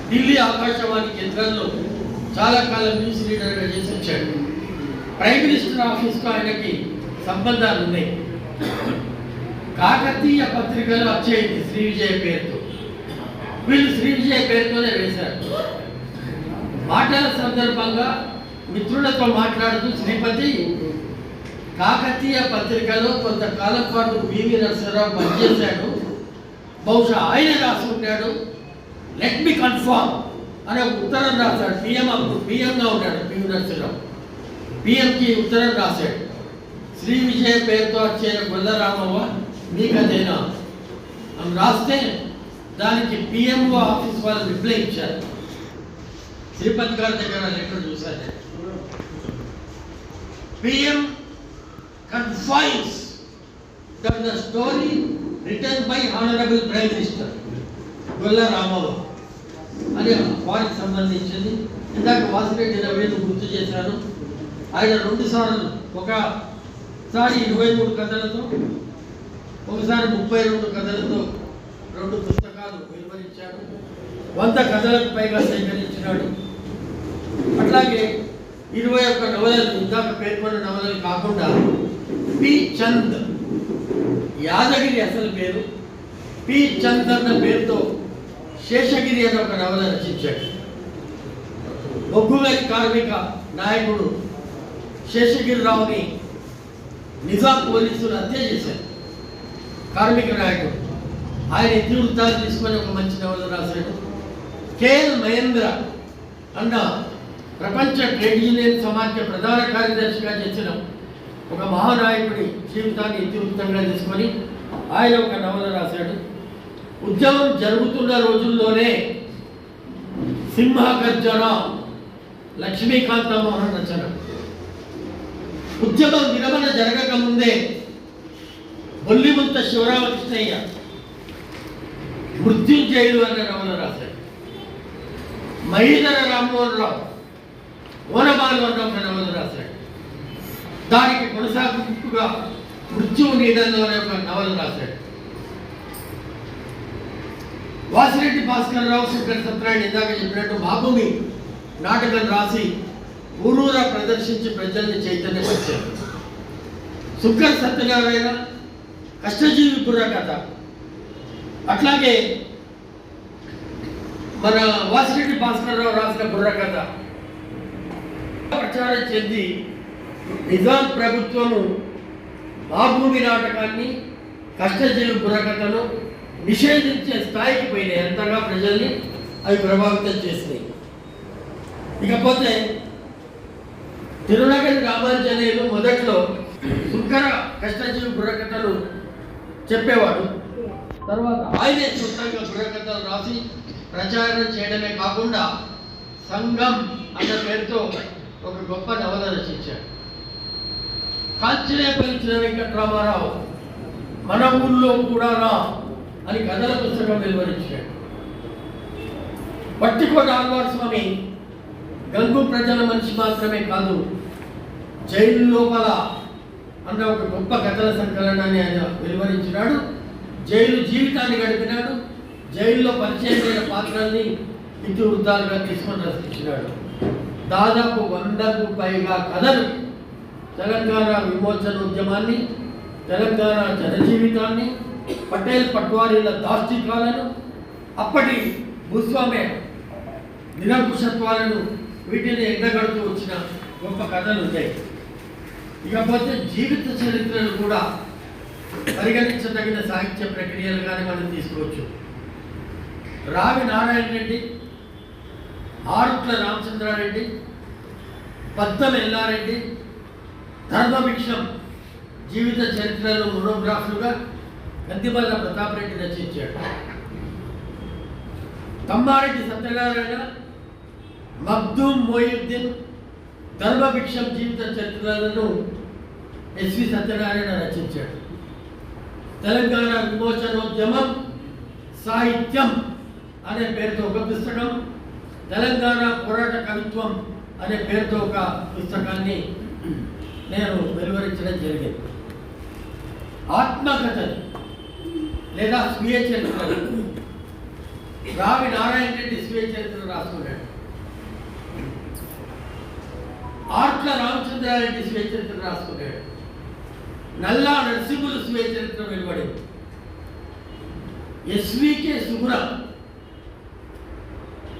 ఢిల్లీ ఆకాశవాణి కేంద్రంలో చాలా కాలం న్యూస్ రీడర్గా చేసి వచ్చాడు. ప్రైమ్ మినిస్టర్ ఆఫీస్తో ఆయనకి సంబంధాలు ఉన్నాయి. కాకతీయ పత్రికలో వచ్చేది శ్రీ విజయ పేరుతో. వీళ్ళు శ్రీ విజయ పేరుతోనే వేశారు. మాటల సందర్భంగా మిత్రులతో మాట్లాడుతూ శ్రీపతి కాకతీయ పత్రికలో కొంతకాలం పాటు పివి నరసింహారావు పనిచేశాడు, బహుశా ఆయన రాసుకుంటాడు, లెట్ మీ కన్ఫర్మ్ అనే ఉత్తరం రాశాడు. పిఎం అప్పుడు పిఎంగా ఉన్నాడు పివి నరసింహారావు. పిఎంకి ఉత్తరం రాశాడు. శ్రీ విజయ పేరుతో వచ్చే గొల్లరామవ్వ మీకదేనా అని రాస్తే దానికి పిఎంఓ ఆఫీస్ వాళ్ళు రిప్లై ఇచ్చారు. శ్రీపతి గారి దగ్గర లెటర్ చూశారు. PM confines that the story return by honourable prime minister Gollaramavva అని వారికి సంబంధించింది. ఇందాక వాసిరెడ్డి నవీన్ గుర్తు చేశాను. ఆయన 2 సార్లు, ఒకసారి 23 కథలతో, ఒకసారి 32 కథలతో 2 పుస్తకాలు వెలువరించాడు. 100 కథలకు పైగా సేకరించినాడు. అట్లాగే 21 నవలలు, ఇందాక పేర్కొన్న నవలలు కాకుండా పి చంద్, యాదగిరి అసలు పేరు పి చంద్ అన్న పేరుతో శేషగిరి అనే ఒక నవల రచించాడు. బొగ్గుగలి కార్మిక నాయకుడు శేషగిరిరావుని నిజాం పోలీసులు హత్య చేశారు. కార్మిక నాయకుడు ఆయన ఇతివృత్తాలు తీసుకొని ఒక మంచి నవల రాశాడు. కేఎల్ మహేంద్ర అన్న ప్రపంచ ట్రేడ్ యూనియన్ సమాఖ్య ప్రధాన కార్యదర్శిగా చేసిన ఒక మహానాయకుడి జీవితాన్ని ఇతివృత్తంగా తీసుకొని ఆయన ఒక నవల రాశాడు. ఉద్యమం జరుగుతున్న రోజుల్లోనే సింహగర్జన లక్ష్మీకాంత మోహన్ రచన. ఉద్యమం విరమణ జరగక ముందే బొల్లిముంత శివరామకృష్ణయ్య మృత్యుంజయుడు అనే నవల రాశాడు. మహీధర రామ్మోహన్ రావు ఓనమాలు అన్న ఒక నవల రాశాడు. దానికి కొనసాగింపుగా మృత్యువు నీడల్లో అనే ఒక నవల రాశాడు. వాసిరెడ్డి భాస్కర్ రావు, శంకర్ సత్యనారాయణ ఇందాక చెప్పినట్టు మాభూమి నాటకం రాసి ఊరూరా ప్రదర్శించి ప్రజల్ని చైతన్యపరిచారు. శంకర్ సత్యనారాయణ కష్టజీవి బుర్రకథ, అట్లాగే మన వాసిరెడ్డి భాస్కర్ రావు రాసిన బుర్రకథ ప్రచారం చెంది నిజాం ప్రభుత్వము మాభూమి నాటకాన్ని, కష్టజీవి బుర్రకథను నిషేధించే స్థాయికి పోయినాయి. ఎంతగా ప్రజల్ని అవి ప్రభావితం చేసినాయి. ఇకపోతే తిరునగరి రామాంజనేయులు మొదట్లో శుంకర కష్టజీవి బుర్రకథలు చెప్పేవాడు. తర్వాత ఆయనే సొంతంగా బుర్రకథలు రాసి ప్రచారం చేయడమే కాకుండా సంఘం అన్న పేరుతో ఒక గొప్ప నవల రచించాడు. కాంచనేపల్లి వెంకటరామారావు మన ఊళ్ళో కూడా రా అని కథల పుస్తకం వెలువరించాడు. పట్టికోట ఆళ్వార్ స్వామి గంగు ప్రజల మనిషి మాత్రమే కాదు, జైలు లోపల అన్న ఒక గొప్ప కథల సంకలనాన్ని ఆయన వెలువరించినాడు. జైలు జీవితాన్ని గడిపినాడు. జైల్లో పరిచయమైన పాత్రల్ని ఇతివృత్తాలుగా తీసుకొని రచించినాడు. దాదాపు 100కు పైగా కథలు తెలంగాణ విమోచనోద్యమాన్ని, తెలంగాణ జనజీవితాన్ని, పటేల్ పట్వారీల దాష్టికాలను, అప్పటి భూస్వామ్య నిరంకుశత్వాలను, వీటిని ఎండగడుతూ వచ్చిన గొప్ప కథలు ఉంటాయి. ఇకపోతే జీవిత చరిత్రలు కూడా పరిగణించదగిన సాహిత్య ప్రక్రియలుగానే మనం తీసుకోవచ్చు. రావి నారాయణ రెడ్డి, ఆరుట్ల రామచంద్రారెడ్డి, పద్దం ఎల్లారెడ్డి ధర్మభిక్షం జీవిత చరిత్రలో మోనోగ్రాఫ్లుగా గంతిమల్ల ప్రతాప్ రెడ్డి రచించాడు. తమ్మారెడ్డి సత్యనారాయణ, మగ్దూమ్ మొయిద్దీన్ ధర్మభిక్షం జీవిత చరిత్రలను ఎస్వి సత్యనారాయణ రచించాడు. తెలంగాణ విమోచనోద్యమం సాహిత్యం అనే పేరుతో ఒక పుస్తకం, తెలంగాణ పోరాట కవిత్వం అనే పేరుతో ఒక పుస్తకాన్ని నేను వెలువరించడం జరిగింది. ఆత్మకథలు లేదా స్వీయ చరిత్రలు, రావి నారాయణ రెడ్డి స్వీయ చరిత్ర రాసుకున్నాడు. ఆర్ట్ల రామచంద్రారెడ్డి స్వీయ చరిత్ర రాసుకున్నాడు. నల్లా నరసింహులు స్వీయ చరిత్ర వెలువడింది. ఎస్వికే సుగుణ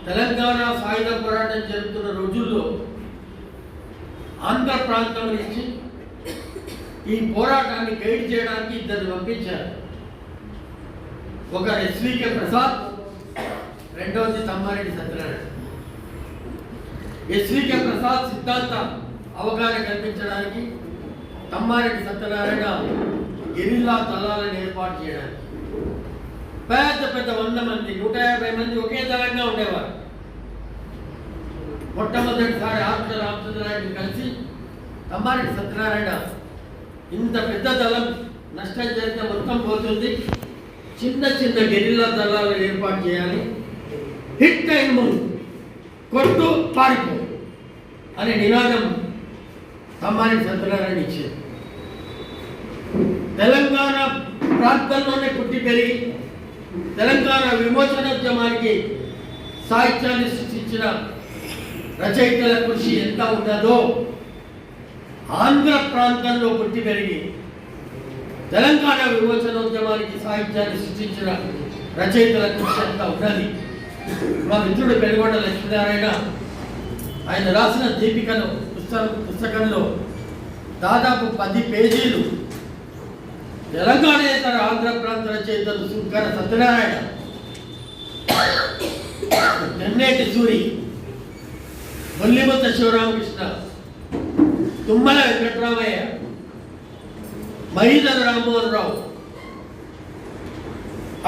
తెలంగాణ సాయుధ పోరాటం జరుగుతున్న రోజుల్లో ఆంధ్ర ప్రాంతం నుంచి ఈ పోరాటాన్ని గైడ్ చేయడానికి ఇద్దరు పంపించారు. ఒకరు ఎస్వికే ప్రసాద్, రెండవది తమ్మారెడ్డి సత్యనారాయణ. ఎస్వికే ప్రసాద్ సిద్ధాంత అవగాహన కల్పించడానికి, తమ్మారెడ్డి సత్యనారాయణ గెరిల్లా దళాలను ఏర్పాటు చేయడానికి. పెద్ద పెద్ద 100 మంది 150 మంది ఒకే దళంగా ఉండేవారు. మొట్టమొదటిసారి ఆర్ట్ల రామచంద్రారెడ్డి కలిసి తమ్మారెడ్డి సత్యనారాయణ ఇంత పెద్ద దళం నష్టం జరిగితే మొత్తం పోతుంది, చిన్న చిన్న గెరిల్లా దళాలను ఏర్పాటు చేయాలి, హిట్ అయిన ముందు కొట్టు పారిపో అనే నినాదం తమ్మారెడ్డి సత్యనారాయణ ఇచ్చారు. తెలంగాణ ప్రాంతంలోనే పుట్టి పెరిగి తెలంగాణ విమోచనోద్యమానికి సాహిత్యాన్ని సృష్టించిన రచయితల కృషి ఎంత ఉన్నదో, ఆంధ్ర ప్రాంతంలో పుట్టి పెరిగి తెలంగాణ విమోచనోద్యమానికి సాహిత్యాన్ని సృష్టించిన రచయితల కృషి ఎంత ఉన్నది. మా మిత్రుడు పెనుగొండ లక్ష్మీనారాయణ ఆయన రాసిన దీపికను పుస్తకంలో దాదాపు 10 పేజీలు తెలంగాణేతర ఆంధ్ర ప్రాంత రచయితలు శుంకర సత్యనారాయణ, తెన్నేటి సూరి, బొల్లిముంత శివరామకృష్ణ, తుమ్మల వెంకటరామయ్య, మహీధర రామ్మోహన్ రావు,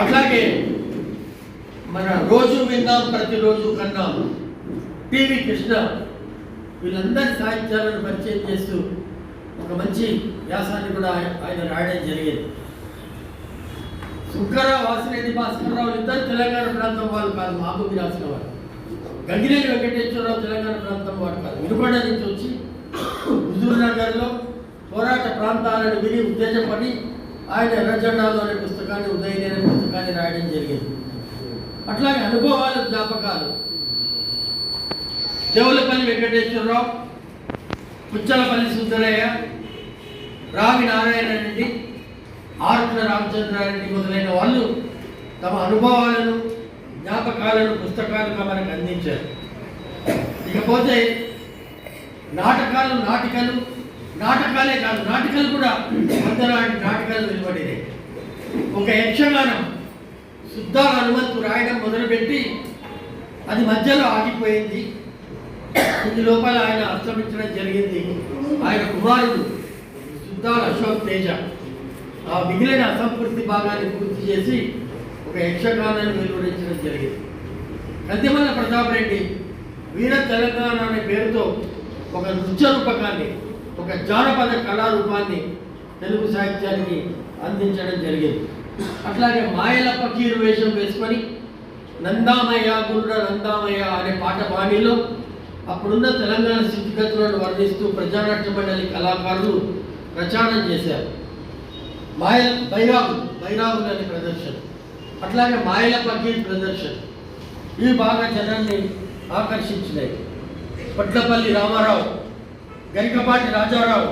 అట్లాగే మన రోజు విన్నాం ప్రతిరోజు కన్నాం టీవీ కృష్ణ వీళ్ళందరి సాహిత్యాలను పరిచయం చేస్తూ ఒక మంచి వ్యాసాన్ని కూడా ఆయన రాయడం జరిగింది. శుంకరరావు, వాసిరెడ్డి భాస్కరరావు ఇద్దరు తెలంగాణ ప్రాంతం వాళ్ళు కాదు, మాబూబి రాసిన వారు. గంగినేని వెంకటేశ్వరరావు తెలంగాణ ప్రాంతం వాడు కాదు, వినుకొండ నుంచి వచ్చి హుజూర్ నగర్లో పోరాట ప్రాంతాలను విని ఉత్తేజపడి ఆయన ఎర్రజెండాలు అనే పుస్తకాన్ని, ఉదయని అనే పుస్తకాన్ని రాయడం జరిగింది. అట్లాగే అనుభవాలు, జ్ఞాపకాలు దేవులపల్లి వెంకటేశ్వరరావు, పుచ్చలపల్లి సుందరయ్య, రావి నారాయణ రెడ్డి, ఆర్కుల రామచంద్రారెడ్డి మొదలైన వాళ్ళు తమ అనుభవాలను, జ్ఞాపకాలను పుస్తకాలుగా మనకు అందించారు. ఇకపోతే నాటకాలే కాదు, నాటికలు కూడా వందలాంటి నాటకాలు వెలువడినాయి. ఒక యక్షగానం శుద్ధాల హనుమంతు రాయడం మొదలుపెట్టి అది మధ్యలో ఆగిపోయింది. ఇందు లోపల ఆయన అస్తమించడం జరిగింది. ఆయన కుమారుడు శుద్ధాల అశోక్ తేజ ఆ మిగిలిన అసంపూర్తి భాగాన్ని పూర్తి చేసి ఒక యక్షగానాన్ని వెలువరించడం జరిగింది. కందిమల్ల ప్రతాప్ రెడ్డి వీర తెలంగాణ అనే పేరుతో ఒక నృత్య రూపకాన్ని, ఒక జానపద కళారూపాన్ని తెలుగు సాహిత్యానికి అందించడం జరిగింది. అట్లాగే మాయల పకీరు వేషం వేసుకొని నందామయ్య గురుడ నందామయ్య అనే పాట బాణీలో అప్పుడున్న తెలంగాణ స్థితిగతులను వర్ణిస్తూ ప్రజానాట్య మండలి కళాకారులు ప్రచారం చేశారు. బైరాగులు అనే ప్రదర్శన, అట్లాగే మాయల పకీర్ ప్రదర్శన, ఇవి బాగా జనాన్ని ఆకర్షించినాయి. పట్లపల్లి రామారావు, గరికపాటి రాజారావు,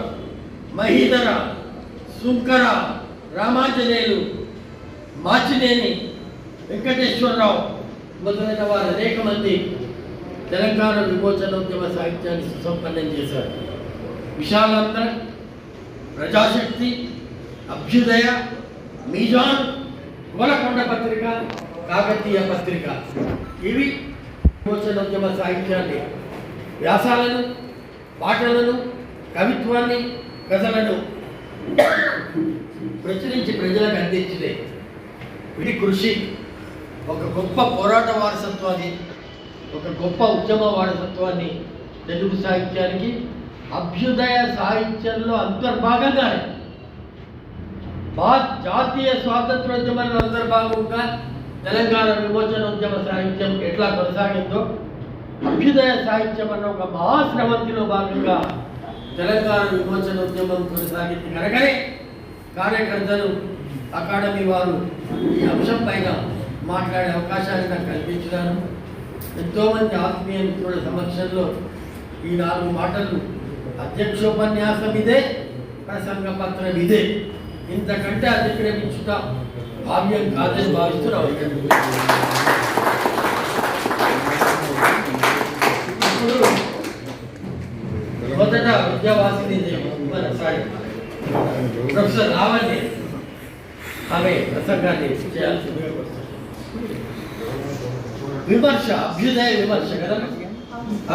మహీధర, శుంకర, రామాంజనేయులు, మాచినేని వెంకటేశ్వరరావు మొదలైన వారు అనేక మంది తెలంగాణ విమోచనోద్యమ సాహిత్యాన్ని సుసంపన్నం చేశారు. విశాలాంధ్ర, ప్రజాశక్తి, అభ్యుదయ, మీజాన్, గోలకొండ పత్రిక, కాకతీయ పత్రిక, ఇవి విమోచనోద్యమ సాహిత్యాన్ని, వ్యాసాలను, పాటలను, కవిత్వాన్ని, కథలను ప్రచురించి ప్రజలకు అందించినాయి. వీటి కృషి ఒక గొప్ప పోరాట వారసత్వాన్ని, ఒక గొప్ప ఉద్యమ వారసత్వాన్ని తెలుగు సాహిత్యానికి, అభ్యుదయ సాహిత్యంలో అంతర్భాగంగానే జాతీయ స్వాతంత్రోద్యమంలో అంతర్భాగంగా తెలంగాణ విమోచనోద్యమ సాహిత్యం ఎట్లా కొనసాగిందో, అభ్యుదయ సాహిత్యం అన్న ఒక మహాశ్రవంతిలో భాగంగా తెలంగాణ విమోచనోద్యమం కొనసాగింది. కనుకనే కార్యకర్తలు, అకాడమీ వారు ఈ అంశం పైన మాట్లాడే అవకాశాన్ని నాకు కల్పించినారు. ఎంతోమంది ఆత్మీయ మిత్రుల సమక్షంలో ఈ 4 మాటలు, అధ్యక్షోపన్యాసం ఇదే, ప్రసంగ పత్రం ఇదే, ఇంతకంటే అతిక్రమించుట భావ్యం కాదని భావిస్తున్నాం. ఇప్పుడు మొదట విద్యావాసిని ప్రొఫెసర్ రావణి ఆమె ప్రసంగాన్ని చేయాల్సిందిగా విమర్శ, అభ్యుదయ విమర్శ కదా,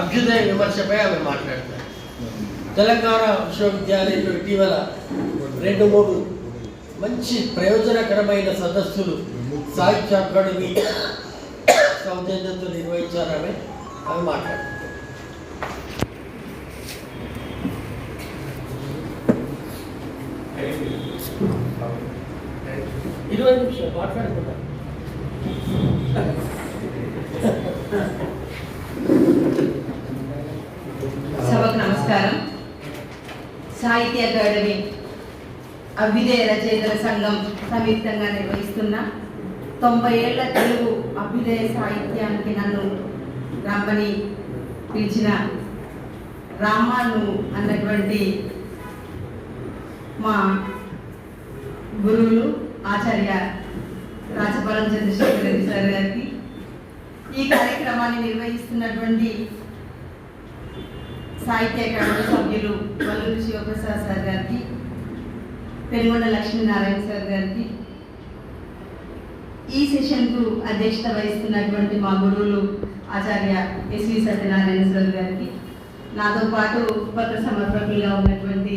అభ్యుదయ విమర్శపై ఆమె మాట్లాడతారు. తెలంగాణ విశ్వవిద్యాలయంలో ఇటీవల 2-3 మంచి ప్రయోజనకరమైన సదస్సులు సాహిత్య అకాడమీ సౌజన్యంతో నిర్వహించారు. ఆమె మాట్లాడతారు. 20 నిమిషాలు మాట్లాడుకుంటారు. సభకు నమస్కారం. సాహిత్య అకాడమీ అభ్యుదయ రచయితల సంఘం సంయుక్తంగా నిర్వహిస్తున్న 90 ఏళ్ల తెలుగు అభ్యుదయ సాహిత్యానికి నన్ను రమ్మని పిలిచిన రామాను అన్నటువంటి మా గురువులు ఆచార్య రాజపాలెం చంద్రశేఖర్ రెడ్డి సార్ గారికి, ఈ కార్యక్రమాన్ని నిర్వహిస్తున్నటువంటి సాహిత్య అకాడమీ సభ్యులు వల్లూరి శివప్రసాద్ సార్ గారికి, పెనుగొండ లక్ష్మీనారాయణ సార్ గారికి, ఈ సెషన్కు అధ్యక్షత వహిస్తున్నటువంటి మా గురువులు ఆచార్య ఎస్వి సత్యనారాయణ సార్ గారికి, నాతో పాటు పత్ర సమర్పకులుగా ఉన్నటువంటి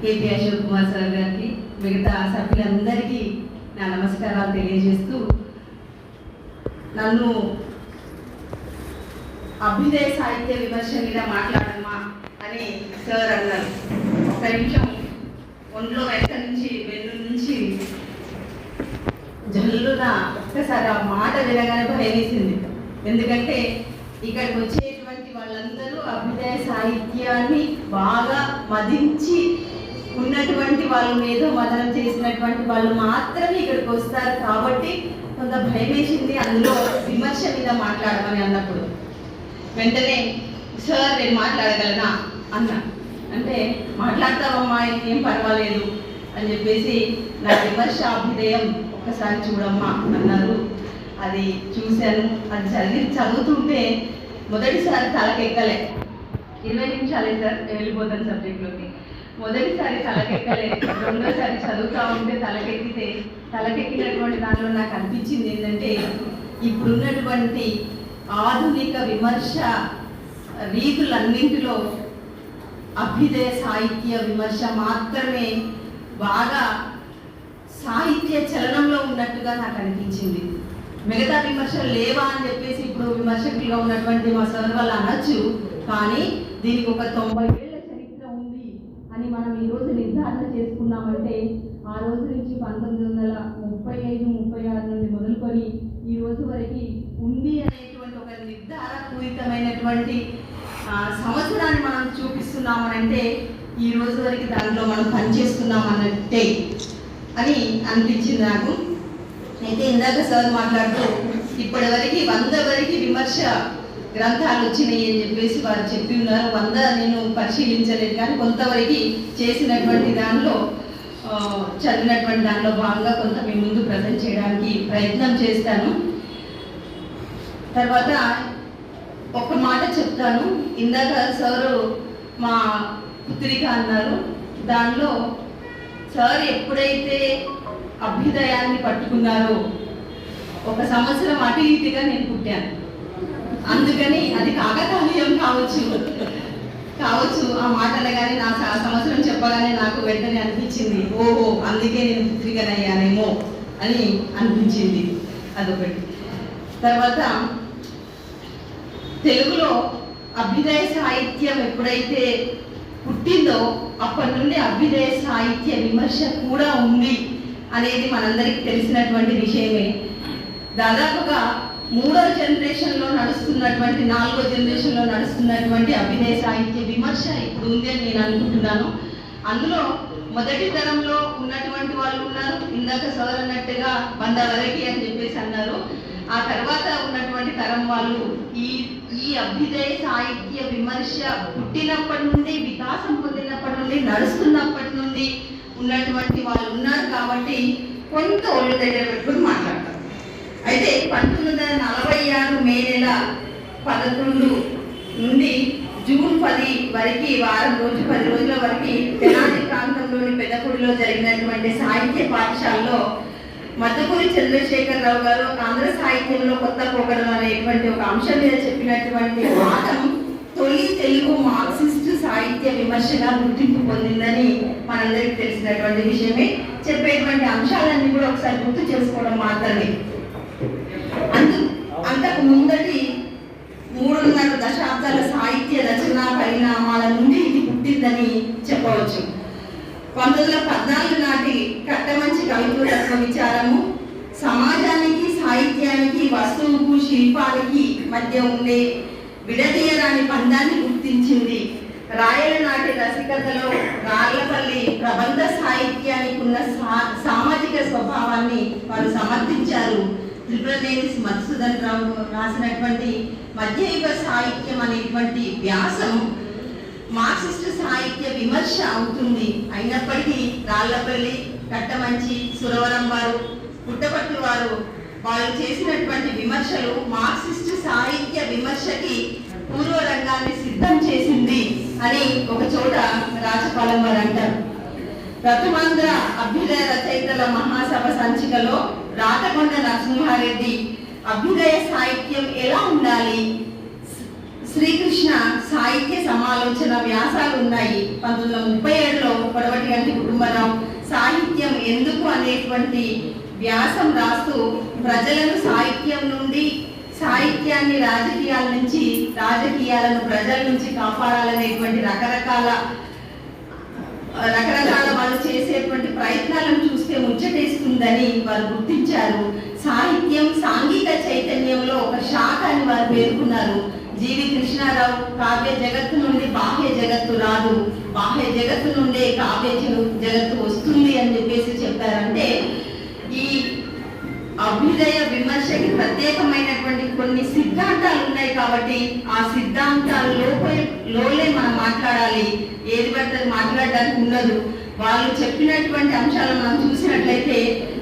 కేపీ అశోక్ కుమార్ సార్ గారికి, మిగతా సభ్యులందరికీ నా నమస్కారాలు తెలియజేస్తూ, నన్ను అభ్యుదయ సాహిత్య విమర్శ మీద మాట్లాడమ్మా అని సార్ అన్నారు. ఒక నిమిషం ఒంట్లో వెనక నుంచి వెన్ను నుంచి జల్లున ఒక్కసారి ఆ మాట వినగానే భయమేసింది. ఎందుకంటే ఇక్కడికి వచ్చేటువంటి వాళ్ళందరూ అభ్యుదయ సాహిత్యాన్ని బాగా మదించి ఉన్నటువంటి వాళ్ళు, మేధో మదనం చేసినటువంటి వాళ్ళు మాత్రమే ఇక్కడికి వస్తారు కాబట్టి కొంత భయం వేసింది. అందులో విమర్శ మీద మాట్లాడమని అన్నప్పుడు వెంటనే సార్ నేను మాట్లాడగలనా అన్నా. అంటే మాట్లాడతావమ్మా, ఏం పర్వాలేదు అని చెప్పేసి నా విమర్శ అభ్యుదయం ఒక్కసారి చూడమ్మా అన్నారు. అది చూశాను. అది చదువుతుంటే మొదటిసారి తలకెక్కలే. 20 నిమిషాలే సార్, వెళ్ళిపోతాను సబ్జెక్ట్లోకి. మొదటిసారి తలకెక్కలే, రెండోసారి చదువుతా ఉంటే తలకెక్కినటువంటి దానిలో నాకు అనిపించింది ఏంటంటే ఇప్పుడున్నటువంటి ఆధునిక విమర్శ రీతులన్నింటిలో అభ్యుదయ సాహిత్య విమర్శ మాత్రమే బాగా సాహిత్య చలనంలో ఉన్నట్టుగా నాకు అనిపించింది. మిగతా విమర్శలు లేవా అని చెప్పేసి ఇప్పుడు విమర్శకులుగా ఉన్నటువంటి మా సార్ వాళ్ళు అనొచ్చు. కానీ దీనికి ఒక 90 ఏళ్ల చరిత్ర ఉంది అని మనం ఈరోజు నిర్ధారణ చేసుకున్నామంటే ఆ రోజు నుంచి 1935-36 నుండి మొదలుకొని ఈ రోజు వరకు ఉంది అనేటువంటి ఒక నిర్ధారపూరితమైనటువంటి సంవత్సరాన్ని మనం చూపిస్తున్నామనంటే ఈ రోజు వరకు దాంట్లో మనం పనిచేస్తున్నామన్నట్టే అని అనిపించింది నాకు. అయితే ఇందాక సార్ మాట్లాడుతూ ఇప్పటి వరకు 100 వరకు విమర్శ గ్రంథాలు వచ్చినాయి అని చెప్పేసి వారు చెప్పి ఉన్నారు. 100 నేను పరిశీలించలేదు, కానీ కొంతవరకు చేసినటువంటి దానిలో చదివినటువంటి దానిలో భాగంగా కొంత మీ ముందు ప్రజెంట్ చేయడానికి ప్రయత్నం చేస్తాను. తర్వాత ఒక మాట చెప్తాను. ఇందాక సారు మా పుత్రిక అన్నారు. దానిలో సార్ ఎప్పుడైతే అభ్యుదయాన్ని పట్టుకున్నారో 1 సంవత్సరం అటు ఇటుగా నేను పుట్టాను. అందుకని అది కాకతాళీయం కావచ్చు ఆ మాట అనగానే నా సంవత్సరం చెప్పగానే నాకు వెంటనే అనిపించింది, ఓహో అందుకే నేను పుత్రికనయ్యానేమో అని అనిపించింది. అదొకటి. తర్వాత తెలుగులో అభ్యుదయ సాహిత్యం ఎప్పుడైతే పుట్టిందో అప్పటి నుండి అభ్యుదయ సాహిత్య విమర్శ కూడా ఉంది అనేది మనందరికీ తెలిసినటువంటి విషయమే. దాదాపుగా 3వ జనరేషన్లో నడుస్తున్నటువంటి 4వ జనరేషన్లో నడుస్తున్నటువంటి అభ్యుదయ సాహిత్య విమర్శ ఇప్పుడు ఉంది అని నేను అనుకుంటున్నాను. అందులో మొదటి తరంలో ఉన్నటువంటి వాళ్ళు ఉన్నారు. ఇందాక సార్ అన్నట్టుగా 100 వరకు అని చెప్పేసి అన్నారు. ఆ తర్వాత ఉన్నటువంటి తరం వాళ్ళు ఈ అభ్యుదయ సాహిత్య విమర్శ పుట్టినప్పటి నుండి, వికాసం పొందినప్పటి నుండి, నడుస్తున్నప్పటి నుండి ఉన్నటువంటి వాళ్ళు ఉన్నారు. కాబట్టి కొంత ఒళ్ళు దగ్గర పెట్టుకుని మాట్లాడతారు. అయితే 1946 మే నెల 11 నుండి జూన్ 10 వరకు 10 రోజుల వరకు తెనాలి ప్రాంతంలోని పెద్దపూడిలో జరిగినటువంటి సాహిత్య పాఠశాలలో మద్దకూరి చంద్రశేఖరరావు గారు ఆంధ్ర సాహిత్యంలో కొత్త పోకడలు అనేటువంటి ఒక అంశం మీద చెప్పినటువంటి పాఠం తొలి తెలుగు మార్క్సిస్ట్ సాహిత్య విమర్శగా గుర్తింపు పొందిందని మనందరికీ తెలిసినటువంటి విషయమే. చెప్పేటువంటి అంశాలన్నీ కూడా ఒకసారి గుర్తు చేసుకోవడం మాత్రమే. అంతకు ముందటి 3.5 దశాబ్దాల సాహిత్య రచన పరిణామాల నుండి ఇది పుట్టిందని చెప్పవచ్చు. 1914 నాటి కట్టమంచి కవిత్వ విచారము సమాజానికి, సాహిత్యానికి, వస్తువుకు, శిల్పానికి మధ్య ఉండే విడదీయరాని బంధాన్ని గుర్తించింది. రాయల నాటి రసికతలో రాళ్లపల్లి ప్రబంధ సాహిత్యానికి ఉన్న సామాజిక స్వభావాన్ని వారు సమర్థించారు. త్రిపురనేని మధుసూదన్ రావు రాసినటువంటి మధ్యయుగ సాహిత్యం అనేటువంటి వ్యాసం మార్క్సిస్ట్ సాహిత్య విమర్శ అవుతుంది. అయినప్పటికీ రాళ్లపల్లి, కట్టమంచి, సురవరం వారు, పుట్టపర్తి వారు చేసినటువంటి విమర్శలు మార్క్సిస్ట్ సాహిత్య విమర్శకి పూర్వ రంగాన్ని సిద్ధం చేసింది అని ఒక చోట రాజపాలెం వారు అంటారు. ప్రథమాంధ్ర అభ్యుదయ రచయితల మహాసభ సంచికలో రాటకొండ నరసింహారెడ్డి అభ్యుదయ సాహిత్యం ఎలా ఉండాలి, శ్రీకృష్ణ సాహిత్య సమాలోచన వ్యాసాలు ఉన్నాయి. 1937లో పొడవటిగంటి కుటుంబరావు సాహిత్యం ఎందుకు అనేటువంటి వ్యాసం రాస్తూ ప్రజలను సాహిత్యం నుండి, సాహిత్య సాహిత్యాన్ని రాజకీయాలను ప్రజల నుంచి కాపాడాలనేటువంటి రకరకాల వాళ్ళు చేసేటువంటి ప్రయత్నాలను చూస్తే ముచ్చటేస్తుందని వారు గుర్తించారు. సాహిత్యం సాంఘిక చైతన్యంలో ఒక శాఖ అని వారు పేర్కొన్నారు. జీవి కృష్ణారావు కావ్య జగత్తు నుండి బాహ్య జగత్తు రాదు, బాహ్య జగత్తు నుండే కావ్య జగత్తు వస్తుంది అని చెప్పారంటే ఈ అభ్యుదయ విమర్శకి ప్రత్యేకమైనటువంటి కొన్ని సిద్ధాంతాలు ఉన్నాయి కాబట్టి ఆ సిద్ధాంతాలలోనే మనం మాట్లాడాలి, ఏది పడితే మాట్లాడడానికి ఉండదు. వాళ్ళు చెప్పినటువంటి అంశాలు మనం చూసినట్లయితే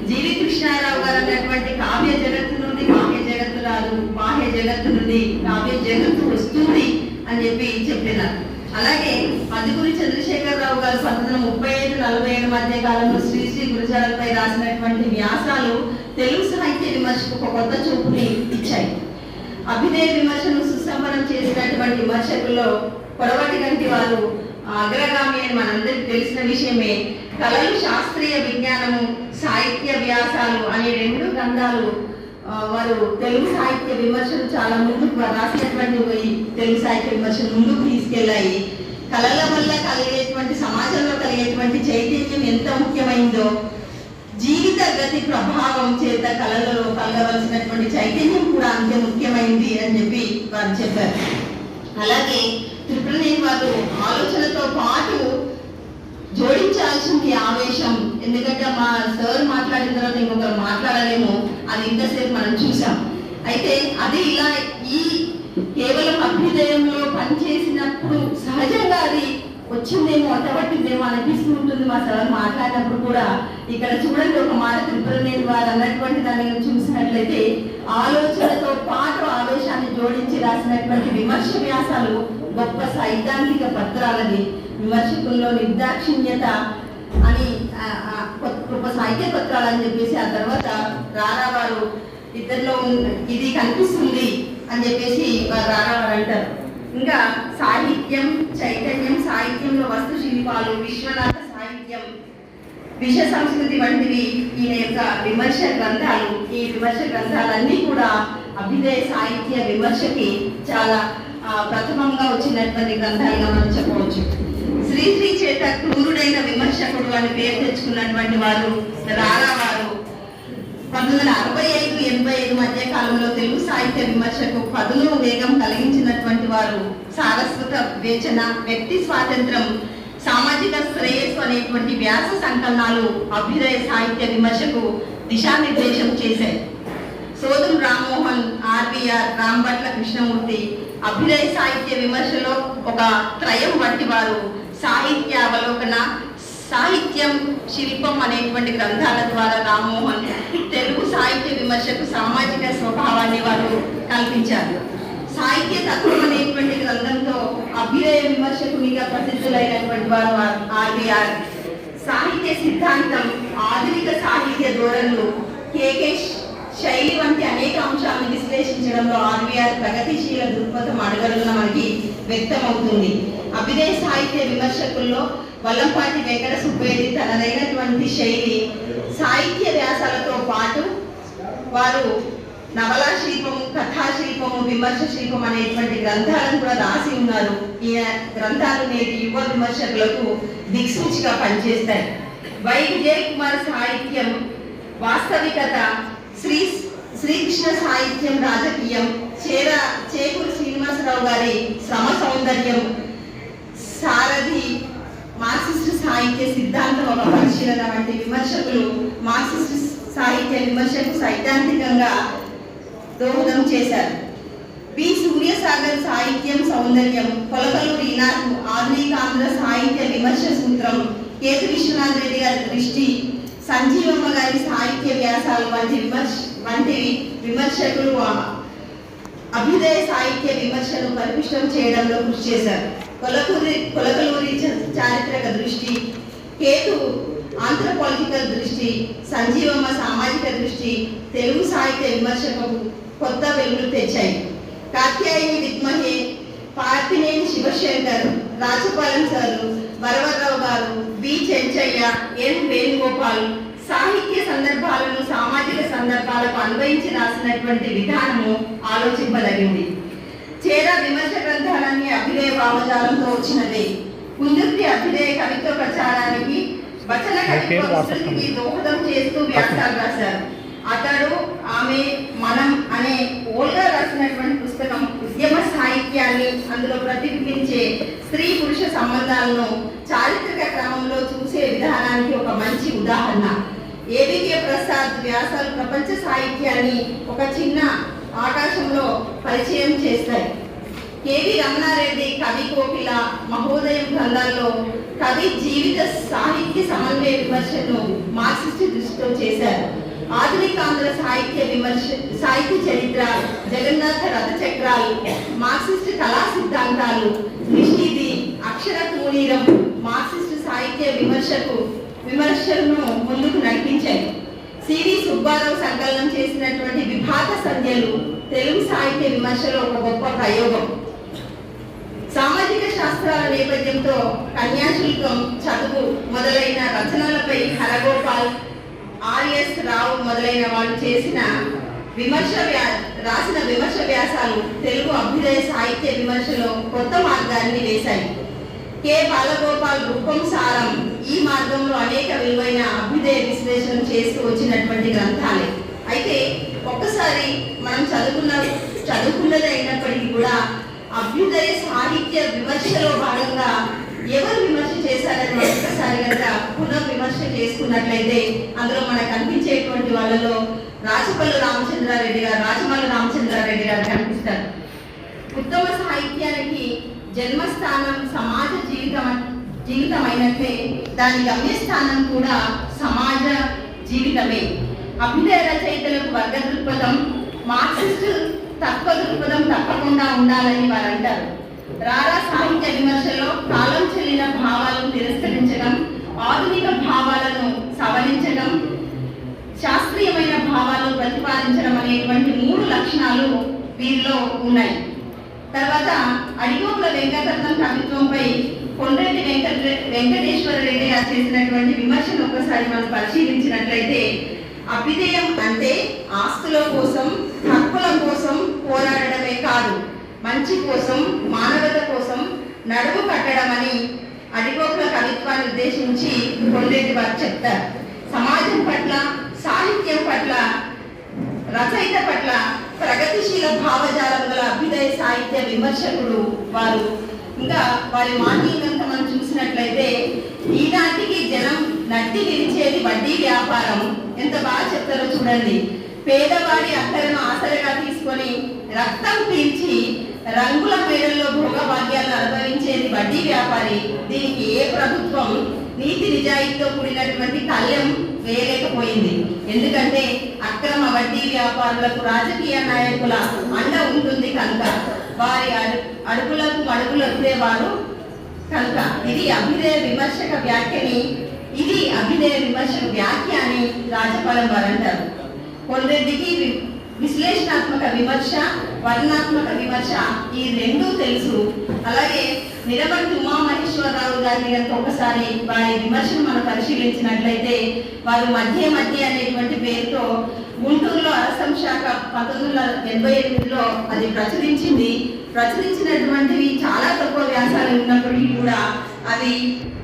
జీవి కృష్ణారావు గారు అన్నటువంటి కావ్య జగత్తు నుండి బాహ్య జగత్తు రాదు, బాహ్య జగత్తు నుండి కావ్య జగత్తు వస్తుంది అని చెప్పినారు. అలాగే మధుగురి చంద్రశేఖరరావు గారు 1935-47 మధ్య కాలంలో శ్రీ గురుజాలపై రాసినటువంటి వ్యాసాలు తెలుగు సాహిత్య విమర్శకు ఒక కొత్త చూపుని ఇచ్చాయి. అభినయ విమర్శను సుసంపన్నం చేసినటువంటి విమర్శకుల్లో పొడవటి గంటి వారు అగ్రగామి అని మనందరికి తెలిసిన విషయమే. కళలు, శాస్త్రీయ విజ్ఞానము, సాహిత్య వ్యాసాలు అనే 2 గ్రంథాలు వారు తెలుగు సాహిత్య విమర్శను చాలా ముందుకు రాసినటువంటి తెలుగు సాహిత్య విమర్శను ముందుకు తీసుకెళ్లాయి. కళల వల్ల కలిగేటువంటి సమాజంలో కలిగేటువంటి చైతన్యం ఎంత ముఖ్యమైందో జీవిత గతి ప్రభావం చేత కళలలో కలగవలసినటువంటి చైతన్యం కూడా అంతే ముఖ్యమైంది అని వారు చెప్పారు. అలాగే త్రిపురనేని వారు ఆలోచనతో పాటు జోడించాల్సింది ఆవేశం. ఎందుకంటే మా సార్ మాట్లాడిన తర్వాత ఇంకొకరు మాట్లాడలేము, అది ఇంతసేపు మనం చూసాం. అయితే అది ఇలా ఈ కేవలం అభ్యుదయంలో పనిచేసినప్పుడు సహజంగా అది వచ్చిందేమో, అట్టబట్టిందేమో అనిపిస్తూ ఉంటుంది. మా సార్ మాట్లాడినప్పుడు కూడా ఇక్కడ చూడండి ఒక మాట త్రిపురనేని వారు అన్నటువంటి దాన్ని చూసినట్లయితే ఆలోచనతో పాటు ఆవేశాన్ని జోడించి రాసినటువంటి విమర్శ వ్యాసాలు గొప్ప సైద్ధాంతిక పత్రాలని, విమర్శకుల్లో నిర్దాక్షిణ్యత అని గొప్ప సాహిత్య పత్రాలు అని ఆ తర్వాత రారావారు ఇద్దరిలో ఇది కనిపిస్తుంది అని రారావారు అంటారు. ఇంకా సాహిత్యం చైతన్యం, సాహిత్యంలో వస్తు శిల్పాలు, విశ్వనాథ సాహిత్యం, విష సంస్కృతి వంటివి ఈయన యొక్క విమర్శ గ్రంథాలు. ఈ విమర్శ గ్రంథాలన్నీ కూడా అభ్యుదయ సాహిత్య విమర్శకి చాలా ప్రథమంగా వచ్చినటువంటి గ్రంథాలుగా మనం చెప్పవచ్చు. శ్రీశ్రీ చేత క్రూరుడైన విమర్శకుడు అని పేరు తెచ్చుకున్నటువంటి వారు రారావారు 1965-85 మధ్య కాలంలో తెలుగు సాహిత్య విమర్శకు పదును వేగం కలిగించినటువంటి వారు. సారస్వత వివేచన, వ్యక్తి స్వాతంత్రం, సామాజిక శ్రేయస్సు అనేటువంటి వ్యాస సంకలనాలు అభ్యుదయ సాహిత్య విమర్శకు దిశానిర్దేశం చేశాయి. సోదం రామ్మోహన్, ఆర్బిఆర్, రాంభట్ల కృష్ణమూర్తి అభ్యుదయ సాహిత్య విమర్శలో ఒక త్రయం వంటి వారు. సాహిత్య అవలోకన, సాహిత్యం, శిల్పం అనేటువంటి గ్రంథాల ద్వారా రామ్మోహన్ తెలుగు సాహిత్య విమర్శకు సామాజిక స్వభావాన్ని వారు కల్పించారు. సాహిత్య తత్వం అనేటువంటి గ్రంథంతో అభ్యుదయ విమర్శకునిగా ప్రసిద్ధులైనటువంటి వారు ఆర్బిఆర్. సాహిత్య సిద్ధాంతం, ఆధునిక సాహిత్య ధోరణులు, కేకే శైలి వంటి అనేక అంశాలను విశ్లేషించడంలో ఆర్బిఆర్ ప్రగతిశీల దృక్పథం అడుగడుగున మనకి వ్యక్తమవుతుంది. అభ్యుదయ సాహిత్య విమర్శకుల్లో వల్లంపాటి వెంకట సుబ్బేడి తనదైనటువంటి శైలి, సాహిత్య వ్యాసాలతో పాటు వారు నవలా శిల్పము, కథాశిల్పము, విమర్శ శిల్పం అనేటువంటి గ్రంథాలను కూడా రాసి ఉన్నారు. ఈ గ్రంథాలు నేటి యువ విమర్శకులకు దిక్సూచిగా పనిచేస్తాయి. వై విజయ్ కుమార్ సాహిత్యం, వాస్తవికత, శ్రీకృష్ణ సాహిత్యం, రాజకీయం, చేకూరు శ్రీనివాసరావు గారి శ్రమ సౌందర్యం, సారథి, మార్క్సిస్ట్ సాహిత్య సిద్ధాంతం ఒక పరిశీలన వంటి విమర్శకులు మార్క్సిస్ట్ సాహిత్య విమర్శకు సైద్ధాంతికంగా దోహదం చేశారు. బి సూర్యసాగర్ సాహిత్యం, సౌందర్యం, కొలకలూరి ఈనాడు, ఆధునికాంధ్ర సాహిత్య విమర్శ సూత్రం, కేతు విశ్వనాథ్ రెడ్డి గారి దృష్టి, సంజీవమ్మ గారి సాహిత్య వ్యాసాలు వంటి విమర్శకులు అభ్యుదయ సాహిత్య విమర్శను పరిపుష్టం చేయడంలో కృషి చేశారు. కొలకలూరి చారిత్రక దృష్టి, కేతు ఆంథ్రోపాలజికల్ దృష్టి, సంజీవమ్మ సామాజిక దృష్టి తెలుగు సాహిత్య విమర్శకు కొత్త వెలుగులు తెచ్చాయి. కాత్యాయని విద్మహే, పార్తినేని శివశంకర్, రాజపాలెం సారు, వరవరరావు గారు, బి చెంచయ్య, ఎన్ వేణుగోపాల్ సాహిత్య సందర్భాలను సామాజిక సందర్భాలకు అన్వయించి రాసినటువంటి విధానము ఆలోచింపదగింది. చేరా విమర్శ గ్రంథాలన్నీ అభ్యుదయ భావజాలంతో వచ్చినదే. కుందుర్తి అభ్యుదయ కవిత్వ ప్రచారానికి వచన కవిత్వ విస్తృతికి దోహదం చేస్తూ వ్యాసాలు రాశారు. అతడు, ఆమె, మనం అనే ఓల్గా రాసినటువంటి పుస్తకం ఉద్యమ సాహిత్యాన్ని, అందులో ప్రతిబింబించే స్త్రీ పురుష సంబంధాలను చారిత్రక క్రమంలో చూసే విధానానికి ఒక మంచి ఉదాహరణ. ఏబికే ప్రసాద్ వ్యాసాలు ప్రపంచ సాహిత్యాన్ని ఒక చిన్న ఆకాశంలో పరిచయం చేస్తాయి. కేవి రమణారెడ్డి కవి కోకిల, మహోదయం గ్రంథాల్లో కవి జీవిత సాహిత్య సమన్వయ విమర్శను మార్క్సిస్ట్ దృష్టితో చేశారు. ఆధునిక ఆంధ్ర సాహిత్య చరిత్ర, జగన్నాథ రథచక్రాలు, మార్క్సిస్ట్ కళా సిద్ధాంతాలు, నిషిది, అక్షర తూణీరం మార్క్సిస్ట్ సాహిత్య విమర్శలను ముందుకు నడిపించాయి. సివి సుబ్బారావు సంకలనం చేసినటువంటి విభాత సంధ్యలు తెలుగు సాహిత్య విమర్శలో ఒక గొప్ప ప్రయోగం. సామాజిక శాస్త్రాల నేపథ్యంతో కన్యాశుల్కం, చదువు మొదలైన రచనలపై హరగోపాల్, ఆర్ఎస్ రావు మొదలైన వాళ్ళు రాసిన విమర్శ వ్యాసాలు తెలుగు అభ్యుదయ సాహిత్య విమర్శలో కొత్త మార్గాన్ని వేశాయి. కె బాలగోపాల్ రూపం సారం ఈ మార్గంలో అనేక విలువైన అభ్యుదయ విశ్లేషణ చేస్తూ వచ్చినటువంటి గ్రంథాలే. అయితే ఒక్కసారి మనం చదువుకున్నది అయినప్పటికీ కూడా అభ్యుదయ సాహిత్య విమర్శలో భాగంగా ఎవరు విమర్శ చేశారని ఒక్కసారి కనుక పునః విమర్శ చేసుకున్నట్లయితే అందులో మనకు కనిపించేటువంటి వాళ్ళలో రాజమల్లు రామచంద్రారెడ్డి గారు కనిపిస్తారు. ఉత్తమ సాహిత్యానికి జన్మస్థానం సమాజ జీవితం అయినట్లే దాని గమ్యస్థానం కూడా సమాజ జీవితమే. అభ్యుదయ రచయితలకు వర్గ దృక్పథం, మార్క్సిస్ట్ తత్వ దృక్పథం తప్పకుండా ఉండాలని వారు అంటారు. రారా సాహిత్య విమర్శలో కాలం చెల్లిన భావాలను తిరస్కరించడం, ఆధునిక భావాలను సవరించడం, శాస్త్రీయమైన భావాలను ప్రతిపాదించడం అనేటువంటి 3 లక్షణాలు వీరిలో ఉన్నాయి. తర్వాత అడిగోపుల వెంకటరత్నం కవిత్వంపై కొండ్రెడ్డి వెంకటేశ్వర రెడ్డి గారు చేసినటువంటి విమర్శను ఒకసారి మనం పరిశీలించినట్లయితే, అభ్యుదయం అంటే ఆస్తుల కోసం, హక్కుల కోసం పోరాడమే కాదు, మంచి కోసం, మానవత కోసం నడుము కట్టడం అని అడిగోపుల కవిత్వాన్ని ఉద్దేశించి కొండ్రెడ్డి వారు చెప్తారు. సమాజం పట్ల, సాహిత్యం పట్ల, రచయిత పట్ల ప్రగతిశీల భావజాలం గల అభ్యుదయ సాహిత్య విమర్శకుడు వారు. ఇంకా వారి మాటలంతా మనం చూసినట్లయితే, ఈనాటికి జనం నట్టి విరిచేది వడ్డీ వ్యాపారం. ఎంత బాగా చెప్తారో చూడండి. పేదవాడి అక్కలను ఆసరగా తీసుకొని రక్తం పీల్చి రంగుల మేడల్లో భోగభాగ్యాలను అనుభవించేది వడ్డీ వ్యాపారి. దీనికి ఏ ప్రభుత్వం నీతి నిజాయితీతో కూడినటువంటి కళ్యం వేయలేకపోయింది. ఎందుకంటే అక్రమ వడ్డీ వ్యాపారులకు రాజకీయ నాయకుల అండ ఉంటుంది కనుక, వారి అడుగులకు మడుగులు వచ్చేవారు కనుక. ఇది అభ్యుదయ విమర్శక వ్యాఖ్య అని రాజపాలెం వారు అంటారు. కొందరికి విశ్లేషణాత్మక విమర్శ, వర్ణాత్మక విమర్శ ఈ రెండూ తెలుసు. అలాగే నిరవంతి ఉమామహేశ్వరరావు గారిని కనుక ఒకసారి వారి విమర్శను మనం పరిశీలించినట్లయితే, వారు మధ్య అనేటువంటి పేరుతో గుంటూరులో అరసం శాఖ 1988లో అది ప్రచురించినటువంటివి చాలా తక్కువ వ్యాసాలు ఉన్నప్పటికీ కూడా అవి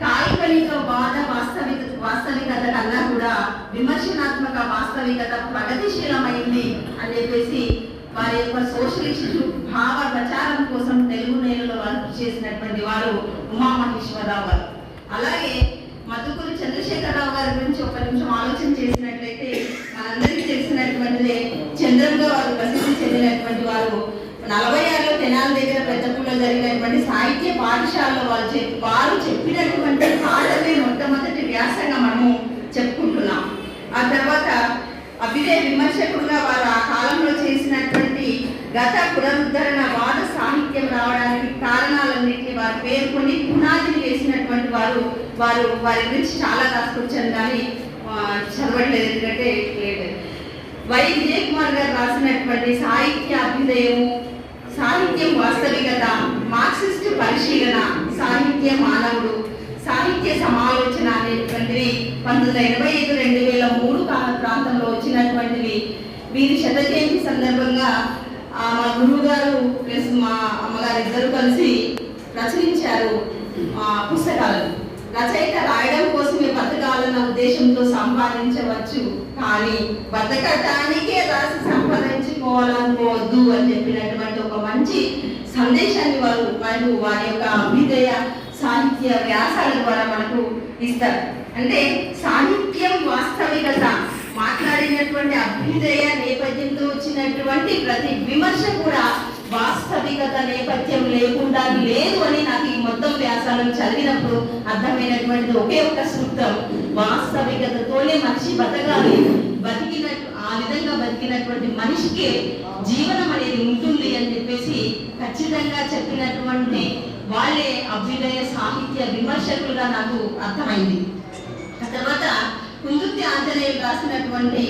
కాల్పనిక వాద వాస్తవికత కన్నా కూడా విమర్శనాత్మక వాస్తవికత ప్రగతిశీలమైంది అని చెప్పేసి వారి యొక్క సోషలిస్టు భావ ప్రచారం కోసం తెలుగు నేలలో వర్క్ చేసినటువంటి వారు ఉమామహేశ్వరరావు గారు. అలాగే మధుకూరి చంద్రశేఖరరావు గారి గురించి ఒక నిమిషం ఆలోచన చేసినట్లయితే, మనందరికీ తెలిసినటువంటిదే, చంద్రంగా వారు ప్రసిద్ధి చెందినటువంటి వారు. 46లో తెనాలి దగ్గర పెద్దపూడిలో జరిగినటువంటి సాహిత్య పాఠశాలలో వారు చెప్పినటువంటి పాఠమే మొట్టమొదటి వ్యాసంగా మనము చెప్పుకుంటున్నాం. ఆ తర్వాత అభ్యుదయ విమర్శకుడుగా వారు ఆ కాలంలో చేసినటువంటి గత పునరుద్ధరణ వాద సాహిత్యం రావడానికి కారణాలన్నింటినీ వారు పేర్కొని పునాదిని వేసినటువంటి వారి గురించి చాలా రాసుకొచ్చాను, కానీ చదవట్లేదు ఎందుకంటే లేదు. వై విజయ్ కుమార్ గారు రాసినటువంటి సాహిత్య అభ్యుదయము, సాహిత్యం వాస్తవికత, మార్క్సిస్ట్ పరిశీలన, సాహిత్య మానవుడు, సాహిత్య సమాలోచన అనేటువంటివి 1985-2003 ప్రాంతంలో వచ్చినటువంటివి. వీరి శత జయంతి సందర్భంగా మా గురువు గారు ప్లస్ మా అమ్మగారు ఇద్దరు కలిసి రచయించారు పుస్తకాలను. రచయిత రాయడం కోసమే బతకాలన్న ఉద్దేశంతో సంపాదించవచ్చు, కానీ బతకటానికే రాసి సంపాదించుకోవాలనుకోవద్దు అని చెప్పినటువంటి ఒక మంచి సందేశాన్ని వారు వారి యొక్క అభ్యుదయ సాహిత్య వ్యాసాల ద్వారా మనకు ఇస్తారు. అంటే సాహిత్యం వాస్తవికత మాట్లాడినటువంటి అభ్యుదయ నేపథ్యంతో వచ్చినటువంటి ప్రతి విమర్శ కూడా వాస్తవికత నేపథ్యం లేకుండా లేదు అని నాకు ఈ మొత్తం వ్యాసాలను చదివినప్పుడు అర్థమైనటువంటి ఒకే ఒక సూత్రం, వాస్తవికతతోనే మనిషి బతకాలి, బతికినట్టు ఆ విధంగా బతికినటువంటి మనిషికే జీవనం అనేది ఉంటుంది అని చెప్పేసి ఖచ్చితంగా చెప్పినటువంటి వాళ్ళే అభ్యుదయ సాహిత్య విమర్శకులుగా నాకు అర్థమైంది. ఆ తర్వాత కుందుర్తి ఆంజనేయులు రాసినటువంటి